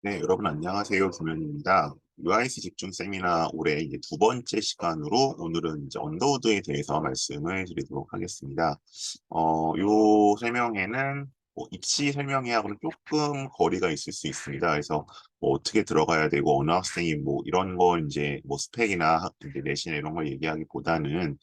네, 여러분 안녕하세요. 김현입니다. UIC 집중 세미나 올해 이제 두 번째 시간으로 오늘은 이제 언더우드에 대해서 말씀을 드리도록 하겠습니다. 요 설명회는 뭐 입시 설명회하고는 조금 거리가 있을 수 있습니다. 그래서 뭐 어떻게 들어가야 되고 어느 학생이 뭐 이런 걸 이제 뭐 스펙이나 이제 내신이나 이런 걸 얘기하기보다는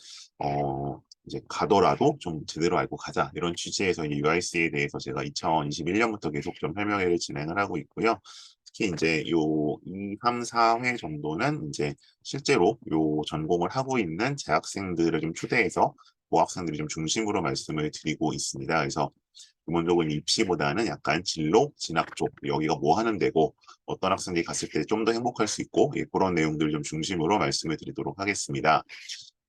이제 가더라도 좀 제대로 알고 가자 이런 취지에서 이 UIC에 대해서 제가 2021년부터 계속 좀 설명회를 진행을 하고 있고요. 특히 이제 요 2, 3, 4회 정도는 이제 실제로 요 전공을 하고 있는 재학생들을 좀 초대해서 고 학생들이 좀 중심으로 말씀을 드리고 있습니다. 그래서 기본적으로 입시보다는 약간 진로, 진학 쪽 여기가 뭐 하는 데고 어떤 학생들이 갔을 때 좀 더 행복할 수 있고 그런 내용들 좀 중심으로 말씀을 드리도록 하겠습니다.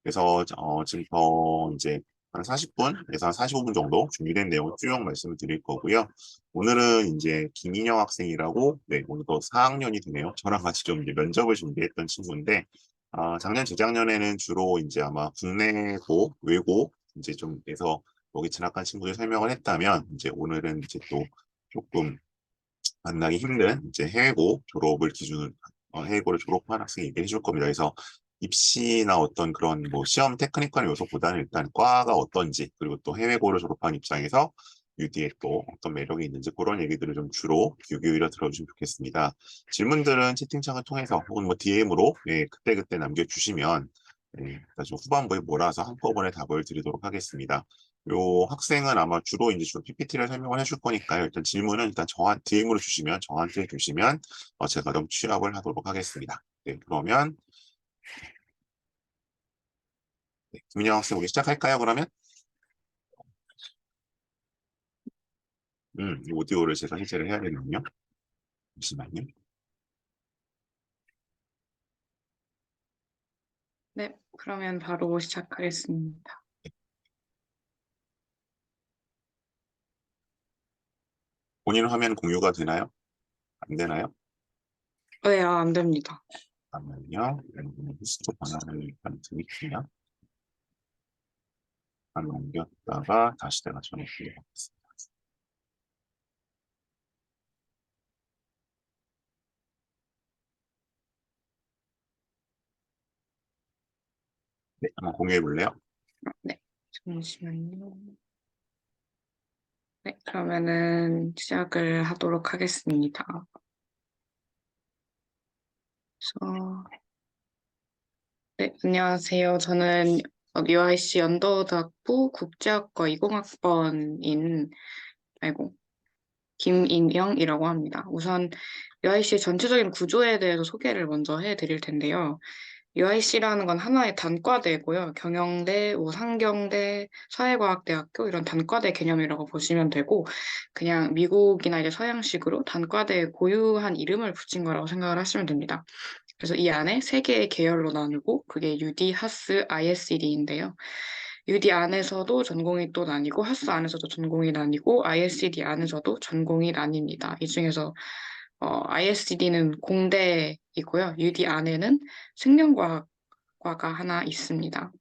그래서 지금 이제 한 40분에서 한 45분 정도 준비된 내용을 쭉 말씀을 드릴 거고요. 오늘은 이제 김인영 학생이라고, 네, 오늘도 4학년이 되네요. 저랑 같이 좀 이제 면접을 준비했던 친구인데, 작년, 재작년에는 주로 이제 아마 국내고, 외고, 이제 좀 해서 여기 진학한 친구들 설명을 했다면, 이제 오늘은 이제 또 조금 만나기 힘든 이제 해외고 졸업을 기준으로 해외고를 졸업한 학생이 얘기해 줄 겁니다. 그래서 입시나 어떤 그런 뭐 시험 테크니컬 요소보다는 일단 과가 어떤지 그리고 또 해외고를 졸업한 입장에서 UD에 또 어떤 매력이 있는지 그런 얘기들을 좀 주로 귀 기울여 들어주시면 좋겠습니다. 질문들은 채팅창을 통해서 혹은 뭐 DM으로 그때그때 남겨주시면 나중 후반부에 몰아서 한꺼번에 답을 드리도록 하겠습니다. 요 학생은 아마 주로 PPT를 설명을 해줄 거니까요. 일단 질문은 일단 DM으로 주시면, 저한테 주시면, 제가 좀 취합을 하도록 하겠습니다. 네, 그러면, 네, 김민영 학생 우리 시작할까요, 그러면? 이 오디오를 제가 해제를 해야 되는군요. 잠시만요. 네, 그러면 바로 시작하겠습니다. 본인 화면 공유가 되나요? 안 되나요? 네, 안 됩니다. 잠깐만요. 호스트 번호를 일단 드릴게요. 한 넘겼다가 다시 내가 전해드리도록 하겠습니다. 네, 한번 공유해 볼래요? 네, 잠시만요. 네, 그러면은 시작을 하도록 하겠습니다. 그래서, 네, 안녕하세요. 저는 UIC 연도대학부 국제학과 20학번인, 아이고, 김인영이라고 합니다. 우선 UIC 전체적인 구조에 대해서 소개를 먼저 해드릴 텐데요. UIC라는 건 하나의 단과대고요. 경영대, 뭐 상경대, 사회과학대학교 이런 단과대 개념이라고 보시면 되고 그냥 미국이나 이제 서양식으로 단과대에 고유한 이름을 붙인 거라고 생각을 하시면 됩니다. 그래서 이 안에 세 개의 계열로 나누고 그게 UD, 하스, ISCD인데요. UD 안에서도 전공이 또 나뉘고 하스 안에서도 전공이 나뉘고 ISCD 안에서도 전공이 나뉩니다. 이 중에서 ISCD는 공대이고요. UD 안에는 생명과학과가 하나 있습니다.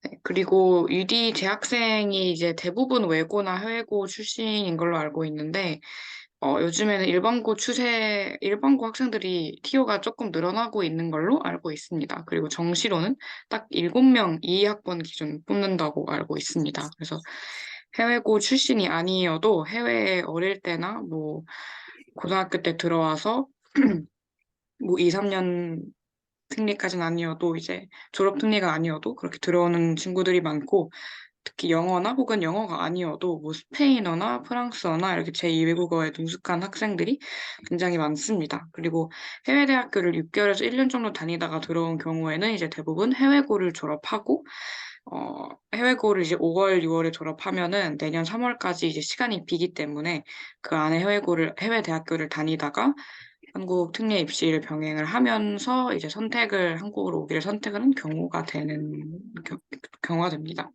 네, 그리고 UD 재학생이 이제 대부분 외고나 해외고 출신인 걸로 알고 있는데, 요즘에는 일반고 학생들이 티오가 조금 늘어나고 있는 걸로 알고 있습니다. 그리고 정시로는 딱 7명 2학번 기준 뽑는다고 알고 있습니다. 그래서 해외고 출신이 아니어도 해외에 어릴 때나 뭐 고등학교 때 들어와서 뭐 2, 3년 특례까지는 아니어도 이제 졸업 특례가 아니어도 그렇게 들어오는 친구들이 많고 특히 영어나 혹은 영어가 아니어도 뭐 스페인어나 프랑스어나 이렇게 제2외국어에 능숙한 학생들이 굉장히 많습니다. 그리고 해외 대학교를 6개월에서 1년 정도 다니다가 들어온 경우에는 이제 대부분 해외고를 졸업하고 해외고를 이제 5월, 6월에 졸업하면은 내년 3월까지 이제 시간이 비기 때문에 그 안에 해외 대학교를 다니다가 한국 특례 입시를 병행을 하면서 이제 한국으로 오기를 선택하는 경우가 됩니다.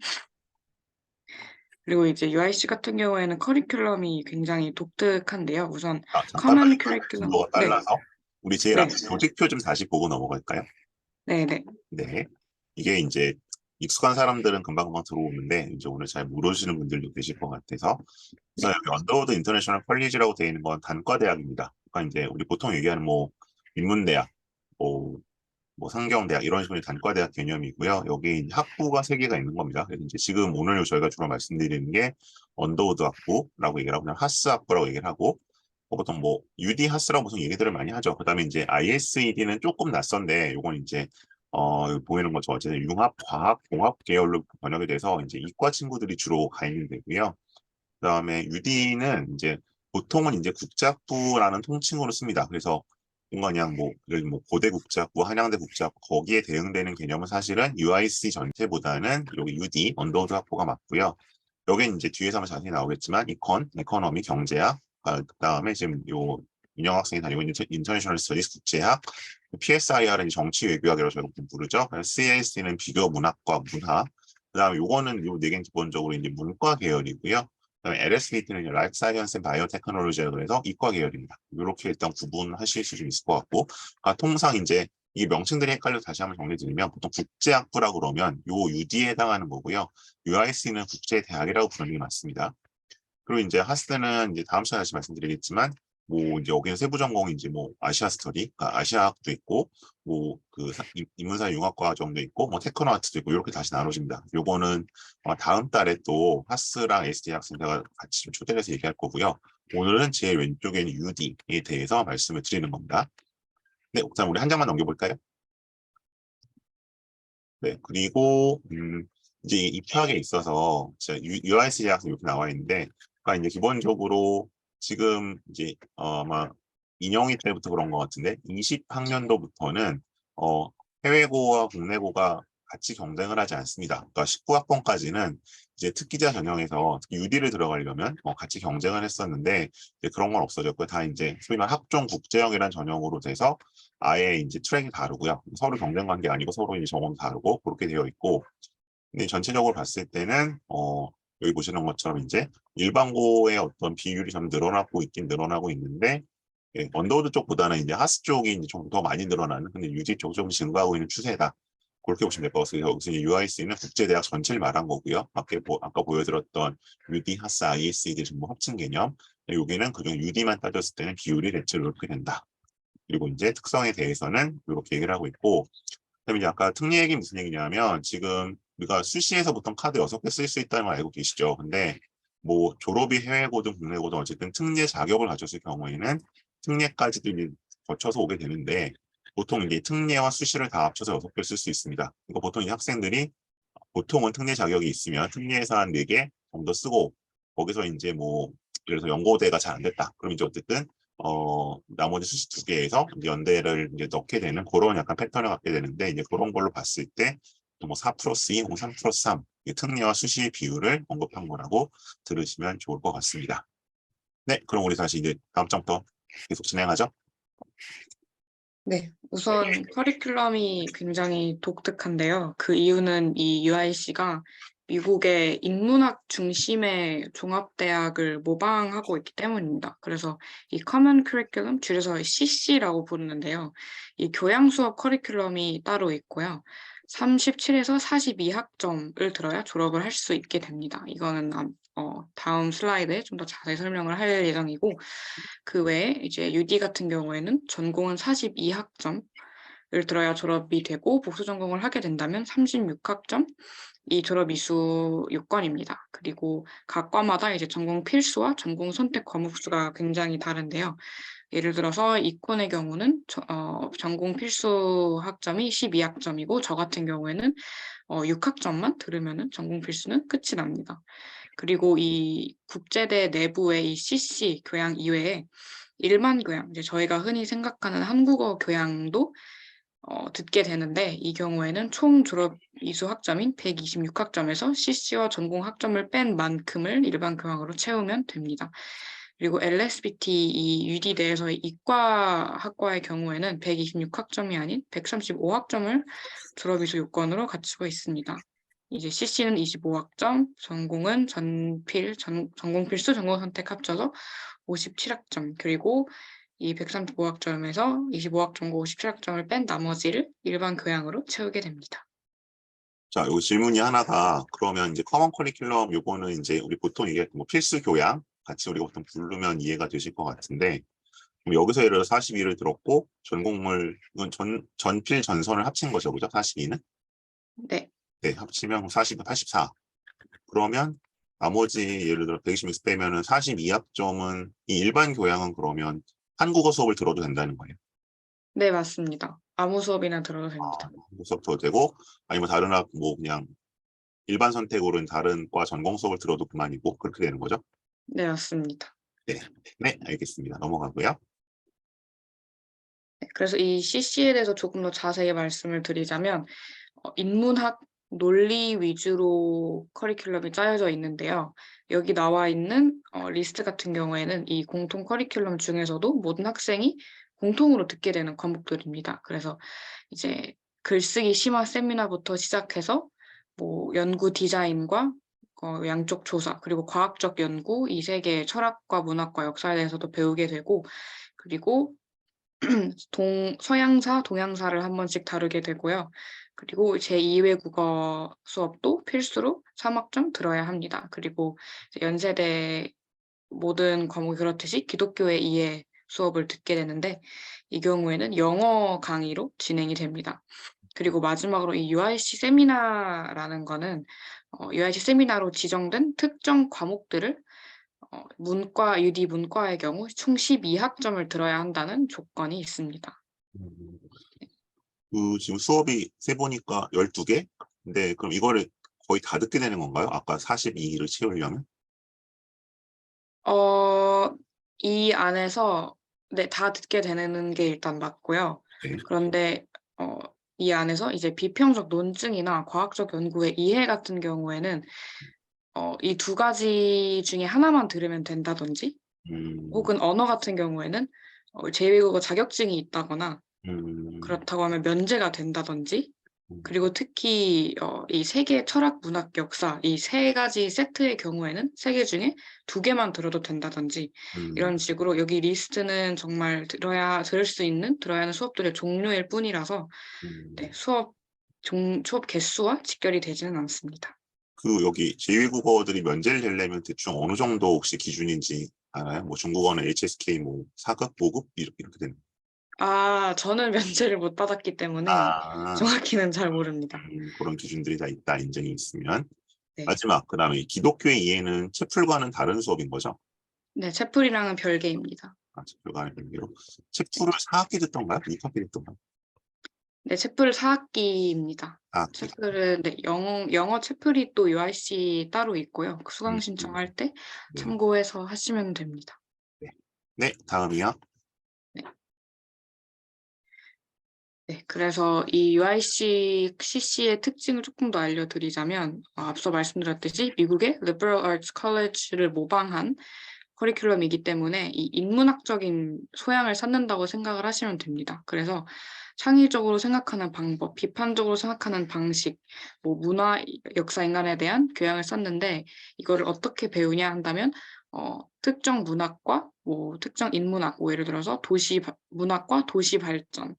그리고 이제 UIC 같은 경우에는 커리큘럼이 굉장히 독특한데요. 우선 잠깐만요. 커먼 커리큘럼, 진도가 네, 빨라서. 우리 제일 네, 앞에 조직표 좀 다시 보고 넘어갈까요? 네, 네, 네. 이게 이제 익숙한 사람들은 금방금방 들어오는데 이제 오늘 잘 모르시는 분들도 계실 것 같아서 네. 그래서 여기 언더우드 인터내셔널 컬리지라고 되어 있는 건 단과 대학입니다. 그러니까 이제 우리 보통 얘기하는 뭐 인문대학, 뭐 상경대학 이런 식으로 단과 대학 개념이고요. 여기 이제 학부가 세 개가 있는 겁니다. 그래서 이제 지금 오늘 저희가 주로 말씀드리는 게 언더우드 학부라고 얘기를 하고 그냥 하스 학부라고 얘기를 하고 보통 뭐 UD 하스라고 무슨 얘기들을 많이 하죠. 그다음에 이제 ISED는 조금 낯선데 요건 이제 여기 보이는 것처럼 어쨌든 융합 과학 공학 계열로 번역이 돼서 이제 이과 친구들이 주로 가 있는 데고요. 그다음에 UD는 이제 보통은 이제 국제학부라는 통칭으로 씁니다. 그래서 뭔가 그냥 뭐, 예를 들면 뭐 고대 국제학부, 한양대 국제학부 거기에 대응되는 개념은 사실은 UIC 전체보다는 여기 UD 언더우드 학부가 맞고요. 여긴 이제 뒤에서 한번 자세히 나오겠지만 이코노미 경제학, 그다음에 지금 요 윤영 학생이 다니고 있는 인터내셔널 스터디스 국제학, PSIR은 정치 외교학이라고 저희가 부르죠. CLC는 비교 문학과 문화. 그다음에 요거는 요 네 개는 기본적으로 이제 문과 계열이고요. 그다음에 LSBT는 라이프 사이언스 앤 바이오테크놀로지라고 그래서 이과 계열입니다. 이렇게 일단 구분하실 수 좀 있을 것 같고, 통상 이제 이 명칭들이 헷갈려 다시 한번 정리드리면 보통 국제학부라고 그러면 요 UD에 해당하는 거고요. UIC는 국제대학이라고 부르는 게 맞습니다. 그리고 이제 하스는 이제 다음 시간에 다시 말씀드리겠지만 뭐 이제 여기는 세부 전공이 이제 뭐 아시아 스터디, 그러니까 아시아학도 있고 뭐 그 인문사 융합과 정도 있고 뭐 테크노 아트도 있고 이렇게 다시 나눠집니다. 요거는 다음 달에 또 하스랑 ST 학생들과 같이 좀 초대를 해서 얘기할 거고요. 오늘은 제 왼쪽에 있는 UD에 대해서 말씀을 드리는 겁니다. 네, 우선 우리 한 장만 넘겨볼까요? 네, 그리고 이제 입학에 있어서 UIC 대학생 이렇게 나와 있는데, 그러니까 이제 기본적으로 지금 이제 아마 인영이 때부터 그런 것 같은데, 20학년도부터는 해외고와 국내고가 같이 경쟁을 하지 않습니다. 그러니까 19학번까지는 이제 특기자 전형에서 UD를 들어가려면 같이 경쟁을 했었는데 이제 그런 건 없어졌고요. 다 이제 소위 말 학종 국제형이라는 전형으로 돼서 아예 이제 트랙이 다르고요. 서로 경쟁 관계 아니고 서로 이제 정원도 다르고 그렇게 되어 있고, 근데 전체적으로 봤을 때는 여기 보시는 것처럼 이제 일반고의 어떤 비율이 좀 늘어나고 있긴 늘어나고 있는데 언더우드 쪽보다는 이제 하스 쪽이 이제 좀 더 많이 늘어나는, 근데 UD 쪽 좀 증가하고 있는 추세다. 그렇게 보시면 될 것 같아요. 여기서 UIC는 국제대학 전체를 말한 거고요. 아까 보여드렸던 UD, 하스, ISED 전부 합친 개념. 여기는 그중 UD만 따졌을 때는 비율이 대체로 이렇게 된다. 그리고 이제 특성에 대해서는 이렇게 얘기를 하고 있고, 그다음에 이제 아까 특례 얘기 무슨 얘기냐면 지금 우리가 수시에서 보통 카드 6개 쓸 수 있다는 걸 알고 계시죠. 근데 뭐 졸업이 해외고든 국내고든 어쨌든 특례 자격을 가졌을 경우에는 특례까지도 거쳐서 오게 되는데 보통 이제 특례와 수시를 다 합쳐서 6개 쓸 수 있습니다. 그러니까 보통 이 학생들이 보통은 특례 자격이 있으면 특례에서 한 4개 정도 쓰고 거기서 이제 뭐 그래서 연고대가 잘 안 됐다. 그럼 이제 어쨌든 나머지 수시 2개에서 연대를 이제 넣게 되는 그런 약간 패턴을 갖게 되는데 이제 그런 걸로 봤을 때 뭐 4 플러스 2 혹은 3 플러스 3 특례와 수시의 비율을 언급한 거라고 들으시면 좋을 것 같습니다. 네, 그럼 우리 다시 이제 다음 장부터 계속 진행하죠. 네, 우선 커리큘럼이 굉장히 독특한데요. 그 이유는 이 UIC가 미국의 인문학 중심의 종합대학을 모방하고 있기 때문입니다. 그래서 이 Common Curriculum, 줄여서 CC라고 부르는데요. 이 교양 수업 커리큘럼이 따로 있고요. 37에서 42학점을 들어야 졸업을 할 수 있게 됩니다. 이거는 다음 슬라이드에 좀 더 자세히 설명을 할 예정이고, 그 외에 이제 UD 같은 경우에는 전공은 42학점을 들어야 졸업이 되고 복수 전공을 하게 된다면 36학점 이 졸업 이수 요건입니다. 그리고 각 과마다 이제 전공 필수와 전공 선택 과목 수가 굉장히 다른데요. 예를 들어서 이콘의 경우는 전공 필수 학점이 12학점이고 저 같은 경우에는 6학점만 들으면은 전공 필수는 끝이 납니다. 그리고 이 국제대 내부의 이 CC 교양 이외에 일반 교양, 이제 저희가 흔히 생각하는 한국어 교양도 듣게 되는데 이 경우에는 총 졸업 이수 학점인 126학점에서 CC와 전공 학점을 뺀 만큼을 일반 교양으로 채우면 됩니다. 그리고 LSBT 이 UD 내에서의 이과 학과의 경우에는 126학점이 아닌 135학점을 졸업 이수 요건으로 갖추고 있습니다. 이제 CC는 25학점, 전공은 전공 필수, 전공 선택 합쳐서 57학점, 그리고 이 135학점에서 25학점과 57학점을 뺀 나머지를 일반 교양으로 채우게 됩니다. 자, 여기 질문이 하나가 그러면 이제 커먼 커리큘럼 요거는 이제 우리 보통 이게 뭐 필수 교양 같이 우리가 보통 부르면 이해가 되실 것 같은데 그럼 여기서 예를 들어 42를 들었고 전공을 이건 전필 전선을 합친 거죠, 그죠? 42는? 네, 네, 합치면 40, 84. 그러면 나머지 예를 들어 126 빼면은 42학점은 이 일반 교양은 그러면 한국어 수업을 들어도 된다는 거예요. 네, 맞습니다. 아무 수업이나 들어도 아, 됩니다. 한국 수업 들어도 되고 아니면 다른 학 뭐 그냥 일반 선택으로는 다른 과 전공 수업을 들어도 그만이고 그렇게 되는 거죠? 네, 맞습니다. 네, 네, 알겠습니다. 넘어가고요. 네, 그래서 이 CC에 대해서 조금 더 자세히 말씀을 드리자면 인문학 논리 위주로 커리큘럼이 짜여져 있는데요. 여기 나와 있는 리스트 같은 경우에는 이 공통 커리큘럼 중에서도 모든 학생이 공통으로 듣게 되는 과목들입니다. 그래서 이제 글쓰기 심화 세미나부터 시작해서 뭐 연구 디자인과 양쪽 조사, 그리고 과학적 연구, 이 세 개의 철학과 문학과 역사에 대해서도 배우게 되고, 그리고 서양사, 동양사를 한 번씩 다루게 되고요. 그리고 제2 외국어 수업도 필수로 3학점 들어야 합니다. 그리고 이제 연세대 모든 과목이 그렇듯이 기독교의 이해 수업을 듣게 되는데 이 경우에는 영어 강의로 진행이 됩니다. 그리고 마지막으로 이 UIC 세미나라는 거는 UIC 세미나로 지정된 특정 과목들을 문과, UD 문과의 경우 총 12학점을 들어야 한다는 조건이 있습니다. 음, 그 지금 수업이 세 보니까 12개? 근데 그럼 이거를 거의 다 듣게 되는 건가요? 아까 42를 채우려면? 이 안에서 네, 다 듣게 되는 게 일단 맞고요. 네. 그런데 이 안에서 이제 비평적 논증이나 과학적 연구의 이해 같은 경우에는 이 두 가지 중에 하나만 들으면 된다든지 음, 혹은 언어 같은 경우에는 제2외국어 자격증이 있다거나 음, 그렇다고 하면 면제가 된다든지 음, 그리고 특히 이 세계 철학, 문학, 역사 이 세 가지 세트의 경우에는 세 개 중에 두 개만 들어도 된다든지 음, 이런 식으로 여기 리스트는 정말 들을 수 있는 들어야 하는 수업들의 종류일 뿐이라서 네, 음. 수업 개수와 직결이 되지는 않습니다. 그 여기 제2외국어들이 면제를 되려면 대충 어느 정도 혹시 기준인지 알아요? 뭐 중국어는 HSK 뭐 4급, 5급 이렇게 되는. 아, 저는 면제를 못 받았기 때문에 아, 정확히는 잘 모릅니다. 그런 기준들이 다 있다 인정이 있으면 네. 마지막 그다음에 기독교의 이해는 채플과는 다른 수업인 거죠? 네, 채플이랑은 별개입니다. 아, 채플과는 별개로 채플을 4학기 듣던가요? 2학기 듣던가요? 네, 채플 4학기입니다. 4학기. 채플은 네, 영어 채플이 또 UIC 따로 있고요. 그 수강 음, 신청할 때 네. 참고해서 하시면 됩니다. 네. 네, 다음이요. 네, 네, 그래서 이 UIC CC의 특징을 조금 더 알려드리자면 앞서 말씀드렸듯이 미국의 Liberal Arts College를 모방한 커리큘럼이기 때문에 이 인문학적인 소양을 쌓는다고 생각을 하시면 됩니다. 그래서 창의적으로 생각하는 방법, 비판적으로 생각하는 방식, 뭐 문화, 역사, 인간에 대한 교양을 쌓는데 이거를 어떻게 배우냐 한다면 특정 문학과 뭐 특정 인문학, 뭐 예를 들어서 문학과 도시 발전,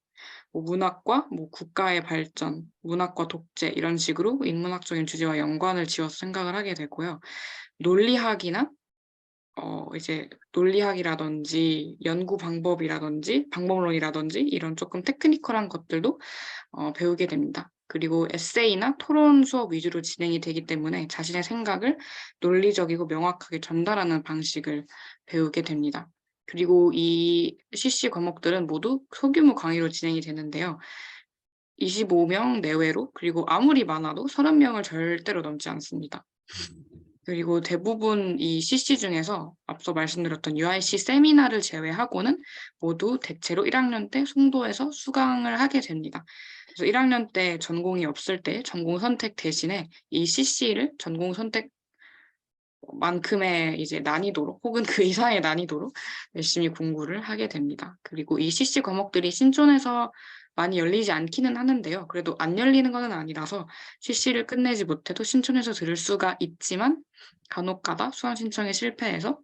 뭐 문학과 뭐 국가의 발전, 문학과 독재 이런 식으로 인문학적인 주제와 연관을 지어서 생각을 하게 되고요. 논리학이나 이제 논리학이라든지 연구 방법이라든지 방법론이라든지 이런 조금 테크니컬한 것들도 배우게 됩니다. 그리고 에세이나 토론 수업 위주로 진행이 되기 때문에 자신의 생각을 논리적이고 명확하게 전달하는 방식을 배우게 됩니다. 그리고 이 CC 과목들은 모두 소규모 강의로 진행이 되는데요. 25명 내외로 그리고 아무리 많아도 30명을 절대로 넘지 않습니다. 그리고 대부분 이 CC 중에서 앞서 말씀드렸던 UIC 세미나를 제외하고는 모두 대체로 1학년 때 송도에서 수강을 하게 됩니다. 그래서 1학년 때 전공이 없을 때 전공 선택 대신에 이 CC를 전공 선택만큼의 이제 난이도로 혹은 그 이상의 난이도로 열심히 공부를 하게 됩니다. 그리고 이 CC 과목들이 신촌에서 많이 열리지 않기는 하는데요. 그래도 안 열리는 것은 아니라서 CC를 끝내지 못해도 신촌에서 들을 수가 있지만 간혹 가다 수강 신청에 실패해서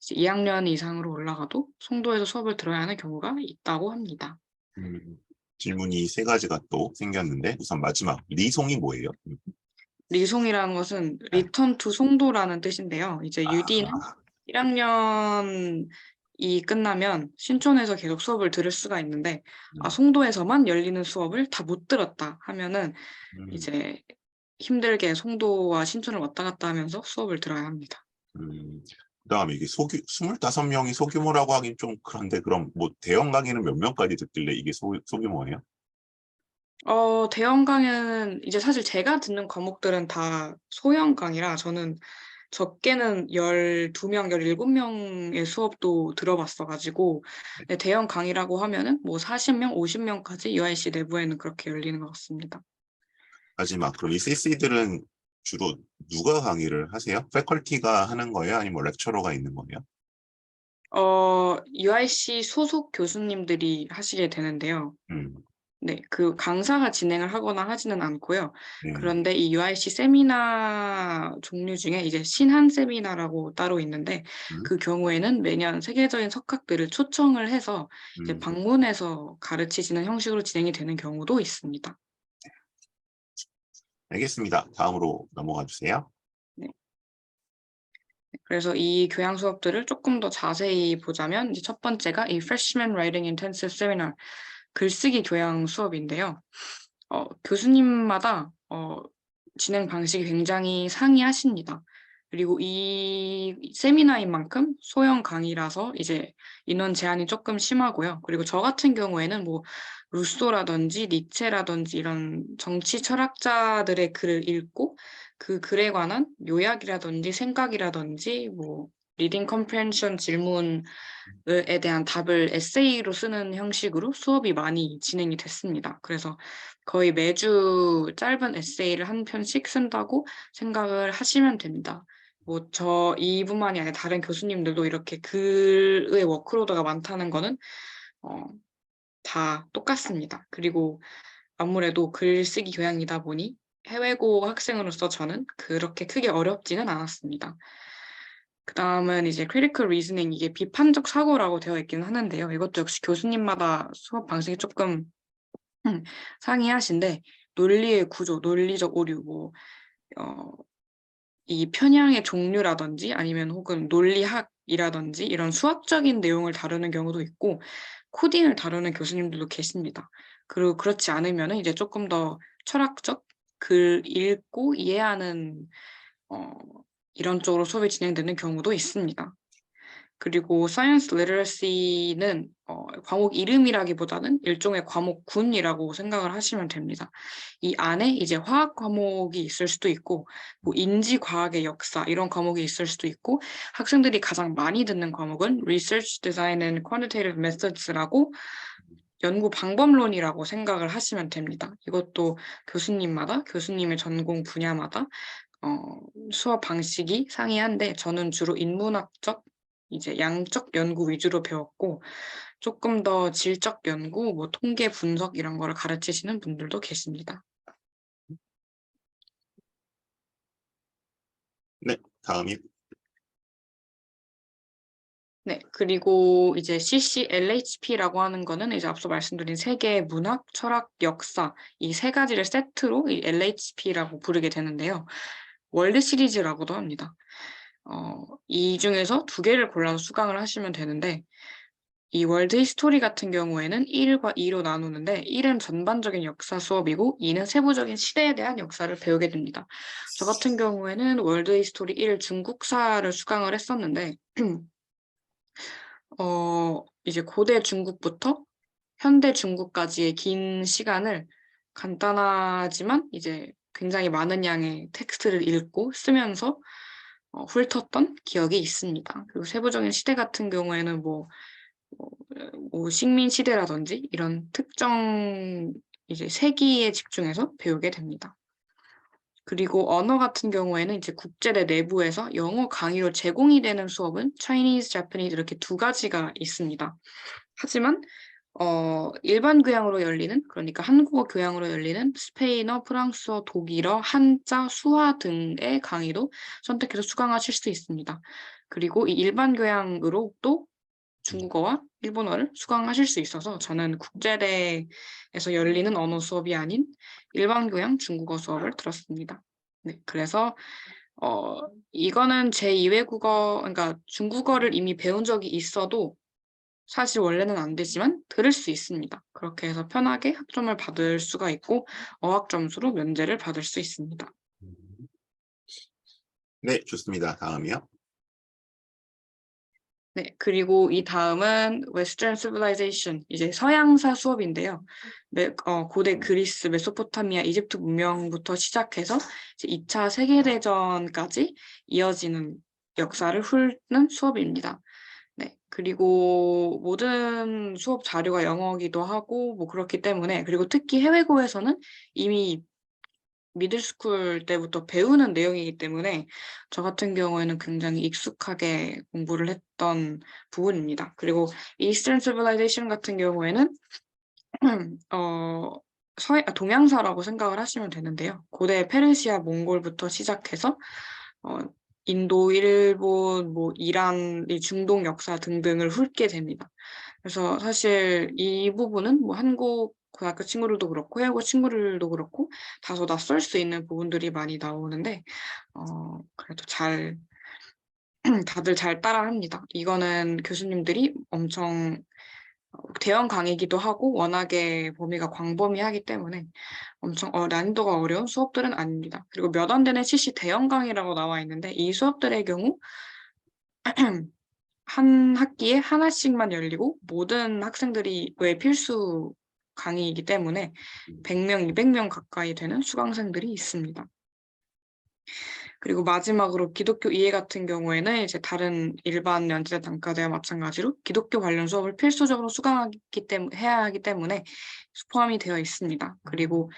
이제 2학년 이상으로 올라가도 송도에서 수업을 들어야 하는 경우가 있다고 합니다. 음. 질문이 세 가지가 또 생겼는데 우선 마지막 리송이 뭐예요? 리송이라는 것은 네. return to 송도라는 뜻인데요. 이제 UD는 아, 1학년이 끝나면 신촌에서 계속 수업을 들을 수가 있는데, 음, 송도에서만 열리는 수업을 다 못 들었다 하면은 음, 이제 힘들게 송도와 신촌을 왔다 갔다 하면서 수업을 들어야 합니다. 그다음에 이게 25명이 소규모라고 하긴 좀 그런데 그럼 뭐 대형 강의는 몇 명까지 듣길래 이게 소규모예요? 대형 강의는 이제 사실 제가 듣는 과목들은 다 소형 강의라 저는 적게는 12명, 17명의 수업도 들어봤어가지고, 네, 대형 강의라고 하면은 뭐 40명, 50명까지 UIC 내부에는 그렇게 열리는 것 같습니다. 마지막 그럼 이 CC들은 주로 누가 강의를 하세요? 패컬티가 하는 거예요? 아니면 뭐 렉처러가 있는 거예요? UIC 소속 교수님들이 하시게 되는데요. 음, 네, 그 강사가 진행을 하거나 하지는 않고요. 네. 그런데 이 UIC 세미나 종류 중에 이제 신한 세미나라고 따로 있는데, 음, 그 경우에는 매년 세계적인 석학들을 초청을 해서 이제 음, 방문해서 가르치시는 형식으로 진행이 되는 경우도 있습니다. 알겠습니다. 다음으로 넘어가 주세요. 네, 그래서 이 교양 수업들을 조금 더 자세히 보자면 이제 첫 번째가 이 Freshman Writing Intensive Seminar 글쓰기 교양 수업인데요. 교수님마다 진행 방식이 굉장히 상이하십니다. 그리고 이 세미나인 만큼 소형 강의라서 이제 인원 제한이 조금 심하고요. 그리고 저 같은 경우에는 뭐 루소라든지 니체라든지 이런 정치 철학자들의 글을 읽고 그 글에 관한 요약이라든지 생각이라든지 뭐 리딩 컴프레hen션 질문에 대한 답을 에세이로 쓰는 형식으로 수업이 많이 진행이 됐습니다. 그래서 거의 매주 짧은 에세이를 한 편씩 쓴다고 생각을 하시면 됩니다. 뭐 이뿐만이 아니라 다른 교수님들도 이렇게 글의 워크로드가 많다는 거는 어, 다 똑같습니다. 그리고 아무래도 글쓰기 교양이다 보니 해외고 학생으로서 저는 그렇게 크게 어렵지는 않았습니다. 그 다음은 이제 critical reasoning, 이게 비판적 사고라고 되어 있기는 하는데요. 이것도 역시 교수님마다 수업 방식이 조금 상이하신데, 논리의 구조, 논리적 오류, 뭐, 이 편향의 종류라든지 아니면 혹은 논리학이라든지 이런 수학적인 내용을 다루는 경우도 있고, 코딩을 다루는 교수님들도 계십니다. 그리고 그렇지 않으면 이제 조금 더 철학적 글 읽고 이해하는 어, 이런 쪽으로 수업이 진행되는 경우도 있습니다. 그리고 사이언스 리터러시는 과목 이름이라기보다는 일종의 과목군이라고 생각을 하시면 됩니다. 이 안에 이제 화학 과목이 있을 수도 있고, 뭐 인지 과학의 역사 이런 과목이 있을 수도 있고, 학생들이 가장 많이 듣는 과목은 Research Design and Quantitative Methods라고 연구 방법론이라고 생각을 하시면 됩니다. 이것도 교수님마다 교수님의 전공 분야마다 수업 방식이 상이한데 저는 주로 인문학적 이제 양적 연구 위주로 배웠고 조금 더 질적 연구, 뭐 통계 분석 이런 거를 가르치시는 분들도 계십니다. 네, 다음이 네, 그리고 이제 CCLHP라고 하는 거는 이제 앞서 말씀드린 세계 문학, 철학, 역사 이 세 가지를 세트로 이 LHP라고 부르게 되는데요. 월드 시리즈라고도 합니다. 이 중에서 두 개를 골라서 수강을 하시면 되는데 이 월드 히스토리 같은 경우에는 1과 2로 나누는데 1은 전반적인 역사 수업이고 2는 세부적인 시대에 대한 역사를 배우게 됩니다. 저 같은 경우에는 월드 히스토리 1 중국사를 수강을 했었는데 이제 고대 중국부터 현대 중국까지의 긴 시간을 간단하지만 이제 굉장히 많은 양의 텍스트를 읽고 쓰면서 훑었던 기억이 있습니다. 그리고 세부적인 시대 같은 경우에는 뭐, 뭐 식민 시대라든지 이런 특정 이제 세기에 집중해서 배우게 됩니다. 그리고 언어 같은 경우에는 이제 국제대 내부에서 영어 강의로 제공이 되는 수업은 Chinese, Japanese 이렇게 두 가지가 있습니다. 하지만 일반 교양으로 열리는, 그러니까 한국어 교양으로 열리는 스페인어, 프랑스어, 독일어, 한자, 수화 등의 강의도 선택해서 수강하실 수 있습니다. 그리고 이 일반 교양으로 또 중국어와 일본어를 수강하실 수 있어서 저는 국제대에서 열리는 언어 수업이 아닌 일반 교양 중국어 수업을 들었습니다. 네, 그래서 이거는 제2외국어, 그러니까 중국어를 이미 배운 적이 있어도 사실 원래는 안 되지만 들을 수 있습니다. 그렇게 해서 편하게 학점을 받을 수가 있고 어학 점수로 면제를 받을 수 있습니다. 네, 좋습니다. 다음이요. 네, 그리고 이 다음은 Western Civilization, 이제 서양사 수업인데요. 고대 그리스, 메소포타미아, 이집트 문명부터 시작해서 이제 2차 세계대전까지 이어지는 역사를 훑는 수업입니다. 네, 그리고 모든 수업 자료가 영어이기도 하고 뭐 그렇기 때문에, 그리고 특히 해외고에서는 이미 미들스쿨 때부터 배우는 내용이기 때문에 저 같은 경우에는 굉장히 익숙하게 공부를 했던 부분입니다. 그리고 Eastern Civilization 같은 경우에는 동양사라고 생각을 하시면 되는데요. 고대 페르시아, 몽골부터 시작해서 어, 인도, 일본, 뭐 이란, 이 중동 역사 등등을 훑게 됩니다. 그래서 사실 이 부분은 뭐 한국 고등학교 친구들도 그렇고 해외고 친구들도 그렇고 다소 낯설 수 있는 부분들이 많이 나오는데 그래도 다들 잘 따라합니다. 이거는 교수님들이 엄청 대형 강의이기도 하고 워낙에 범위가 광범위하기 때문에 엄청 난이도가 어려운 수업들은 아닙니다. 그리고 몇 안 되는 CC 대형 강의라고 나와 있는데 이 수업들의 경우 한 학기에 하나씩만 열리고 모든 학생들이 왜 필수 강의이기 때문에 100명, 200명 가까이 되는 수강생들이 있습니다. 그리고 마지막으로 기독교 이해 같은 경우에는 이제 다른 일반 연세대 단과대와 마찬가지로 기독교 관련 수업을 필수적으로 해야 하기 때문에 포함이 되어 있습니다. 그리고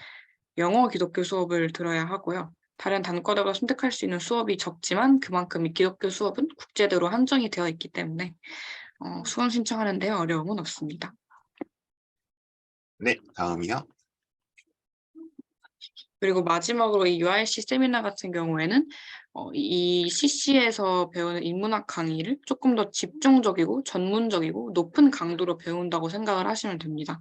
영어 기독교 수업을 들어야 하고요. 다른 단과대보다 선택할 수 있는 수업이 적지만 그만큼 이 기독교 수업은 국제대로 한정이 되어 있기 때문에 수강 신청하는 데 어려움은 없습니다. 네, 다음이요. 그리고 마지막으로 이 UIC 세미나 같은 경우에는 이 CC에서 배우는 인문학 강의를 조금 더 집중적이고 전문적이고 높은 강도로 배운다고 생각을 하시면 됩니다.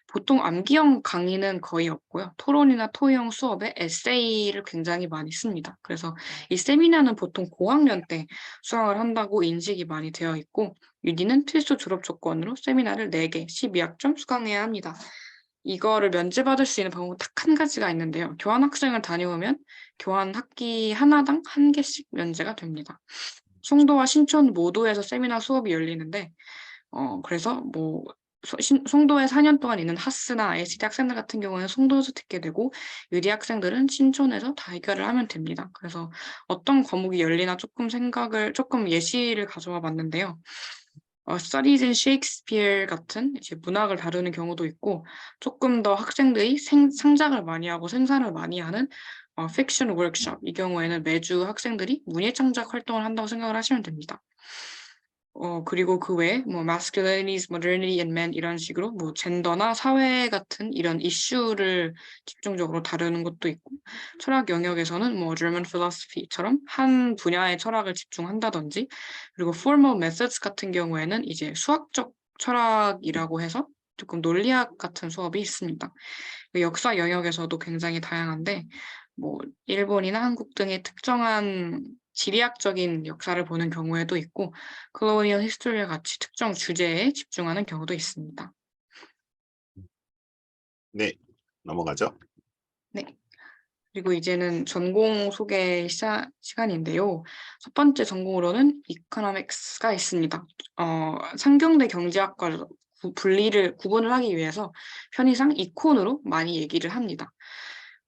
보통 암기형 강의는 거의 없고요. 토론이나 토의형 수업에 에세이를 굉장히 많이 씁니다. 그래서 이 세미나는 보통 고학년 때 수강을 한다고 인식이 많이 되어 있고 UD는 필수 졸업 조건으로 세미나를 4개, 12학점 수강해야 합니다. 이거를 면제받을 수 있는 방법은 딱 한 가지가 있는데요. 교환학생을 다녀오면 교환 학기 하나당 1개씩 면제가 됩니다. 송도와 신촌 모두에서 세미나 수업이 열리는데 그래서 뭐 송도에 4년 동안 있는 하스나 ST 학생들 같은 경우는 송도에서 듣게 되고 유디 학생들은 신촌에서 다 해결을 하면 됩니다. 그래서 어떤 과목이 열리나 조금 예시를 가져와 봤는데요. Studies in Shakespeare 같은 이제 문학을 다루는 경우도 있고 조금 더 학생들이 창작을 많이 하고 생산을 많이 하는 픽션 워크숍, 이 경우에는 매주 학생들이 문예 창작 활동을 한다고 생각을 하시면 됩니다. 그리고 그 외에 뭐 masculinities, modernity and men 이런 식으로 뭐 젠더나 사회 같은 이런 이슈를 집중적으로 다루는 것도 있고 철학 영역에서는 뭐 German philosophy처럼 한 분야의 철학을 집중한다든지 그리고 formal methods 같은 경우에는 이제 수학적 철학이라고 해서 조금 논리학 같은 수업이 있습니다. 역사 영역에서도 굉장히 다양한데 뭐 일본이나 한국 등의 특정한 지리학적인 역사를 보는 경우에도 있고 colonial history와 같이 특정 주제에 집중하는 경우도 있습니다. 네, 넘어가죠. 네. 그리고 이제는 전공 소개 시간인데요. 첫 번째 전공으로는 economics가 있습니다. 상경대 경제학과 구분을 하기 위해서 편의상 이콘으로 많이 얘기를 합니다.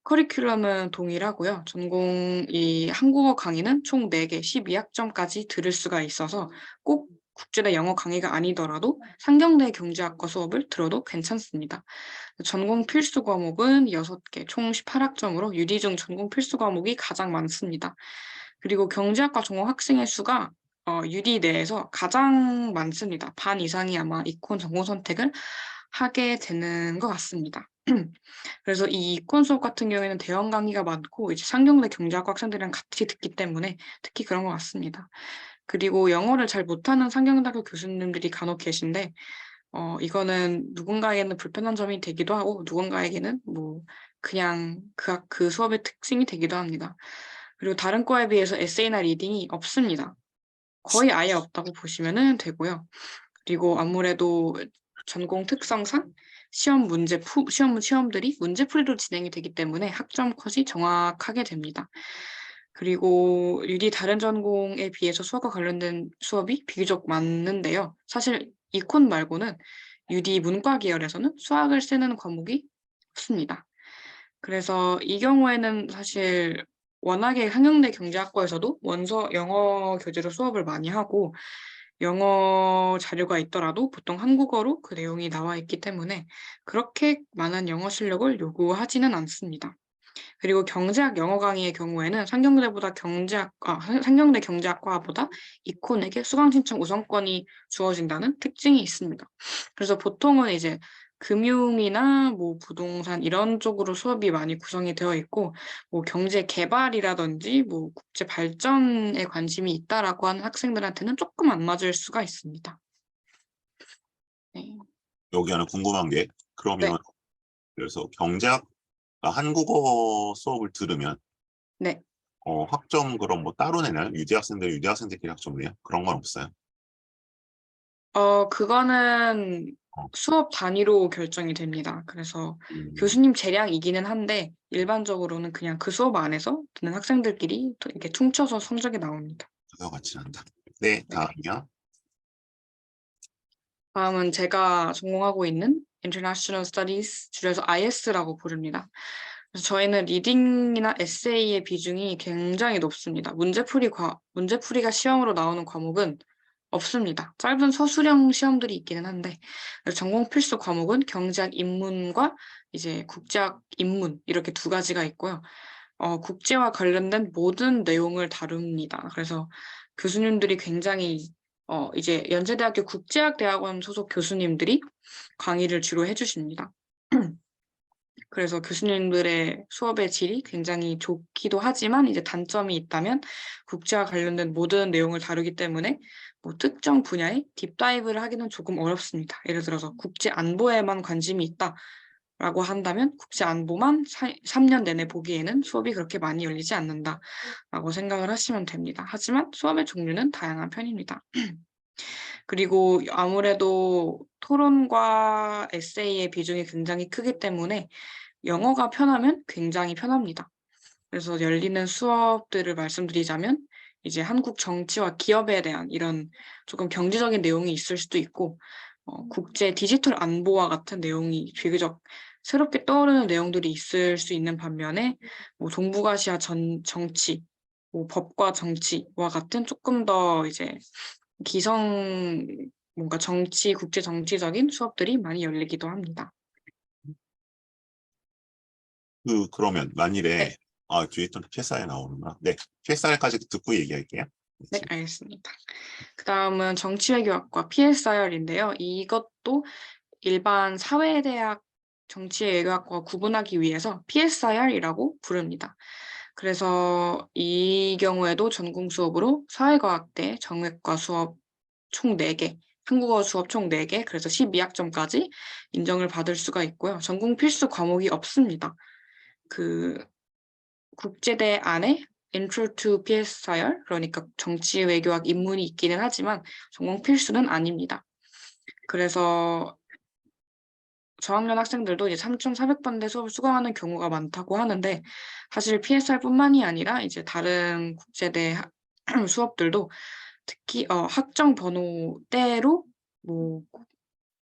커리큘럼은 동일하고요. 전공이 한국어 강의는 총 4개, 12학점까지 들을 수가 있어서 꼭 국제대 영어 강의가 아니더라도 상경대 경제학과 수업을 들어도 괜찮습니다. 전공 필수 과목은 6개, 총 18학점으로 유디 중 전공 필수 과목이 가장 많습니다. 그리고 경제학과 전공 학생의 수가 UD 내에서 가장 많습니다. 반 이상이 아마 이콘 전공 선택을 하게 되는 것 같습니다. 그래서 이 이콘 수업 같은 경우에는 대형 강의가 많고 이제 상경대 경제학과 학생들이랑 같이 듣기 때문에 특히 그런 것 같습니다. 그리고 영어를 잘 못하는 상경대학교 교수님들이 간혹 계신데 이거는 누군가에게는 불편한 점이 되기도 하고 누군가에게는 뭐 그냥 그 수업의 특징이 되기도 합니다. 그리고 다른 과에 비해서 에세이나 리딩이 없습니다. 거의 아예 없다고 보시면 되고요. 그리고 아무래도 전공 특성상 시험들이 문제풀이로 진행이 되기 때문에 학점 컷이 정확하게 됩니다. 그리고 유리 다른 전공에 비해서 수학과 관련된 수업이 비교적 많은데요. 사실 이콘 말고는 유디 문과 계열에서는 수학을 쓰는 과목이 없습니다. 그래서 이 경우에는 사실 워낙에 한경대 경제학과에서도 원서 영어 교재로 수업을 많이 하고 영어 자료가 있더라도 보통 한국어로 그 내용이 나와 있기 때문에 그렇게 많은 영어 실력을 요구하지는 않습니다. 그리고 경제학 영어 강의의 경우에는 상경대 경제학과보다 이콘에게 수강 신청 우선권이 주어진다는 특징이 있습니다. 그래서 보통은 이제 금융이나 뭐 부동산 이런 쪽으로 수업이 많이 구성이 되어 있고 뭐 경제 개발이라든지 뭐 국제 발전에 관심이 있다라고 하는 학생들한테는 조금 안 맞을 수가 있습니다. 네. 여기 하나 궁금한 게, 네. 그러면 그래서 경제학, 한국어 수업을 들으면 네. 학점 그럼 뭐 따로 내나요? 유대학생들끼리 학점 내요? 그런 건 없어요? 그거는 어, 수업 단위로 결정이 됩니다. 그래서 음, 교수님 재량이기는 한데 일반적으로는 그냥 그 수업 안에서 듣는 학생들끼리 또 이렇게 퉁쳐서 성적이 나옵니다. 그거 같이 한다. 네, 네. 다음이요. 다음은 제가 전공하고 있는 International Studies, 줄여서 IS라고 부릅니다. 그래서 저희는 리딩이나 에세이의 비중이 굉장히 높습니다. 문제풀이가 시험으로 나오는 과목은 없습니다. 짧은 서술형 시험들이 있기는 한데 전공 필수 과목은 경제학 입문과 이제 국제학 입문 이렇게 두 가지가 있고요. 국제와 관련된 모든 내용을 다룹니다. 그래서 교수님들이 굉장히 이제 연세대학교 국제학대학원 소속 교수님들이 강의를 주로 해주십니다. 그래서 교수님들의 수업의 질이 굉장히 좋기도 하지만 이제 단점이 있다면 국제와 관련된 모든 내용을 다루기 때문에 뭐 특정 분야에 딥다이브를 하기는 조금 어렵습니다. 예를 들어서 국제 안보에만 관심이 있다라고 한다면 국제 안보만 3년 내내 보기에는 수업이 그렇게 많이 열리지 않는다라고 생각을 하시면 됩니다. 하지만 수업의 종류는 다양한 편입니다. 그리고 아무래도 토론과 에세이의 비중이 굉장히 크기 때문에 영어가 편하면 굉장히 편합니다. 그래서 열리는 수업들을 말씀드리자면 이제 한국 정치와 기업에 대한 이런 조금 경제적인 내용이 있을 수도 있고 국제 디지털 안보와 같은 내용이 비교적 새롭게 떠오르는 내용들이 있을 수 있는 반면에 뭐 동북아시아 정치, 뭐 법과 정치와 같은 조금 더 이제 뭔가 국제 정치적인 수업들이 많이 열리기도 합니다. 그러면 만일에, 네, 뒤에 또 PSR 나오는구나. 네, PSR까지 듣고 얘기할게요. 네, 알겠습니다. 그 다음은 정치외교학과 PSIR인데요. 이것도 일반 사회대학 정치외교학과 구분하기 위해서 PSIR이라고 부릅니다. 그래서 이 경우에도 전공 수업으로 사회과학대 정외과 수업 총 4개, 한국어 수업 총 4개, 그래서 12학점까지 인정을 받을 수가 있고요. 전공 필수 과목이 없습니다. 그 국제대 안에 Intro to PSIR, 그러니까 정치 외교학 입문이 있기는 하지만 전공 필수는 아닙니다. 그래서 저학년 학생들도 이제 3,400번대 수업을 수강하는 경우가 많다고 하는데 사실 PSR뿐만이 아니라 이제 다른 국제대 수업들도 특히 학점 번호대로 뭐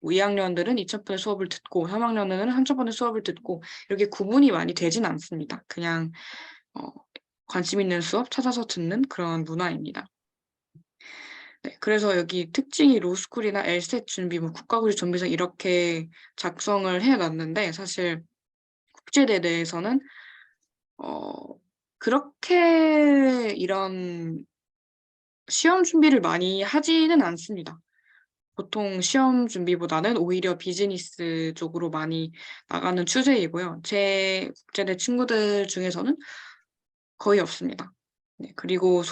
2학년들은 2,000번의 수업을 듣고 3학년들은 3,000번의 수업을 듣고 이렇게 구분이 많이 되진 않습니다. 그냥 어, 관심 있는 수업 찾아서 듣는 그런 문화입니다. 네, 그래서 여기 특징이 로스쿨이나 LSAT 준비, 뭐 국가고시 준비생 이렇게 작성을 해놨는데 사실 국제대 내에서는 어, 그렇게 이런 시험 준비를 많이 하지는 않습니다. 보통 시험 준비보다는 오히려 비즈니스 쪽으로 많이 나가는 추세이고요. 제 국제대 친구들 중에서는 거의 없습니다. 네, 그리고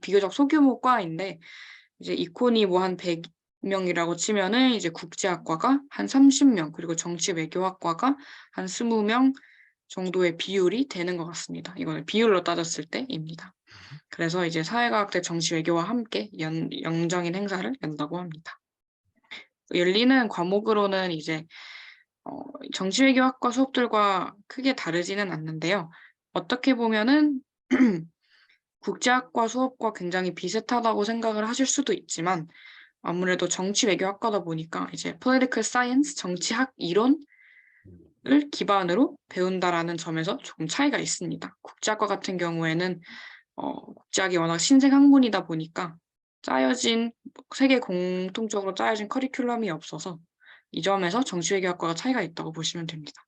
비교적 소규모 과인데, 이제 이콘이 뭐 한 100명이라고 치면은 이제 국제학과가 한 30명, 그리고 정치외교학과가 한 20명 정도의 비율이 되는 것 같습니다. 이거는 비율로 따졌을 때입니다. 그래서 이제 사회과학대 정치외교와 함께 영정인 행사를 연다고 합니다. 열리는 과목으로는 이제 정치외교학과 수업들과 크게 다르지는 않는데요. 어떻게 보면은 국제학과 수업과 굉장히 비슷하다고 생각을 하실 수도 있지만 아무래도 정치외교학과다 보니까 이제 political science, 정치학 이론을 기반으로 배운다라는 점에서 조금 차이가 있습니다. 국제학과 같은 경우에는 국제학이 워낙 신생 학문이다 보니까 세계 공통적으로 짜여진 커리큘럼이 없어서 이 점에서 정치외교학과가 차이가 있다고 보시면 됩니다.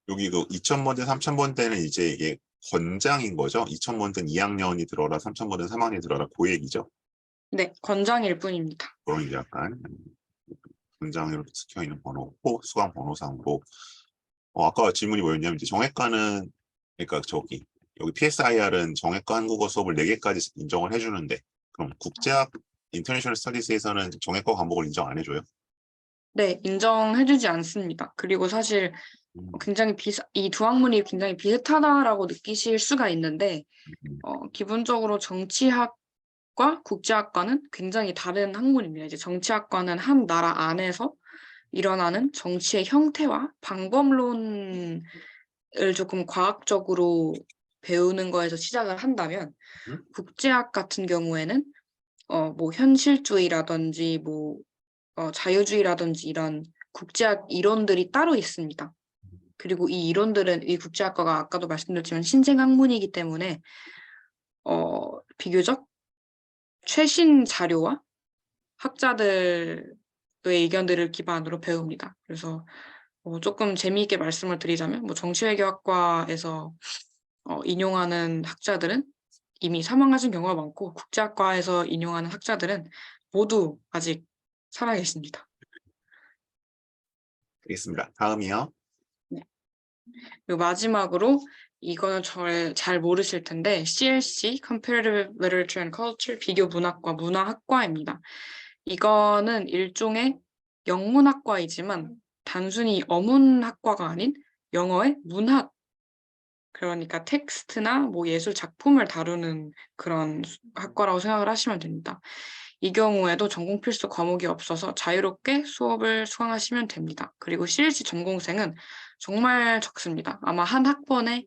여기 그 2000번대, 3000번대는 이제 이게 권장인 거죠? 2000번대는 2학년이 들어라, 3000번대는 3학년이 들어라, 그 얘기죠? 네, 권장일 뿐입니다. 그런 이제 약간 권장으로 찍혀 있는 번호고 수강 번호상으로 아까 질문이 뭐였냐면 이제 정외과는 그러니까 여기 PSIR은 정외과 한국어 수업을 4개까지 인정을 해주는데 그럼 국제학 인터내셔널 스터디스에서는 정외과 과목을 인정 안 해줘요? 네, 인정해주지 않습니다. 그리고 사실 굉장히 이 두 학문이 굉장히 비슷하다라고 느끼실 수가 있는데 기본적으로 정치학과 국제학과는 굉장히 다른 학문입니다. 이제 정치학과는 한 나라 안에서 일어나는 정치의 형태와 방법론을 조금 과학적으로 배우는 거에서 시작을 한다면 국제학 같은 경우에는 뭐 현실주의라든지 뭐 자유주의라든지 이런 국제학 이론들이 따로 있습니다. 그리고 이 이론들은 이 국제학과가 아까도 말씀드렸지만 신생 학문이기 때문에 비교적 최신 자료와 학자들의 의견들을 기반으로 배웁니다. 그래서 조금 재미있게 말씀을 드리자면 뭐 정치외교학과에서 인용하는 학자들은 이미 사망하신 경우가 많고 국제학과에서 인용하는 학자들은 모두 아직 살아계십니다. 알겠습니다. 다음이요. 네. 그리고 마지막으로 이거는 잘 모르실 텐데 CLC Comparative Literature and Culture 비교 문학과 문화학과입니다. 이거는 일종의 영문학과이지만 단순히 어문학과가 아닌 영어의 문학, 그러니까 텍스트나 뭐 예술 작품을 다루는 그런 학과라고 생각을 하시면 됩니다. 이 경우에도 전공 필수 과목이 없어서 자유롭게 수업을 수강하시면 됩니다. 그리고 CLC 전공생은 정말 적습니다. 아마 한 학번에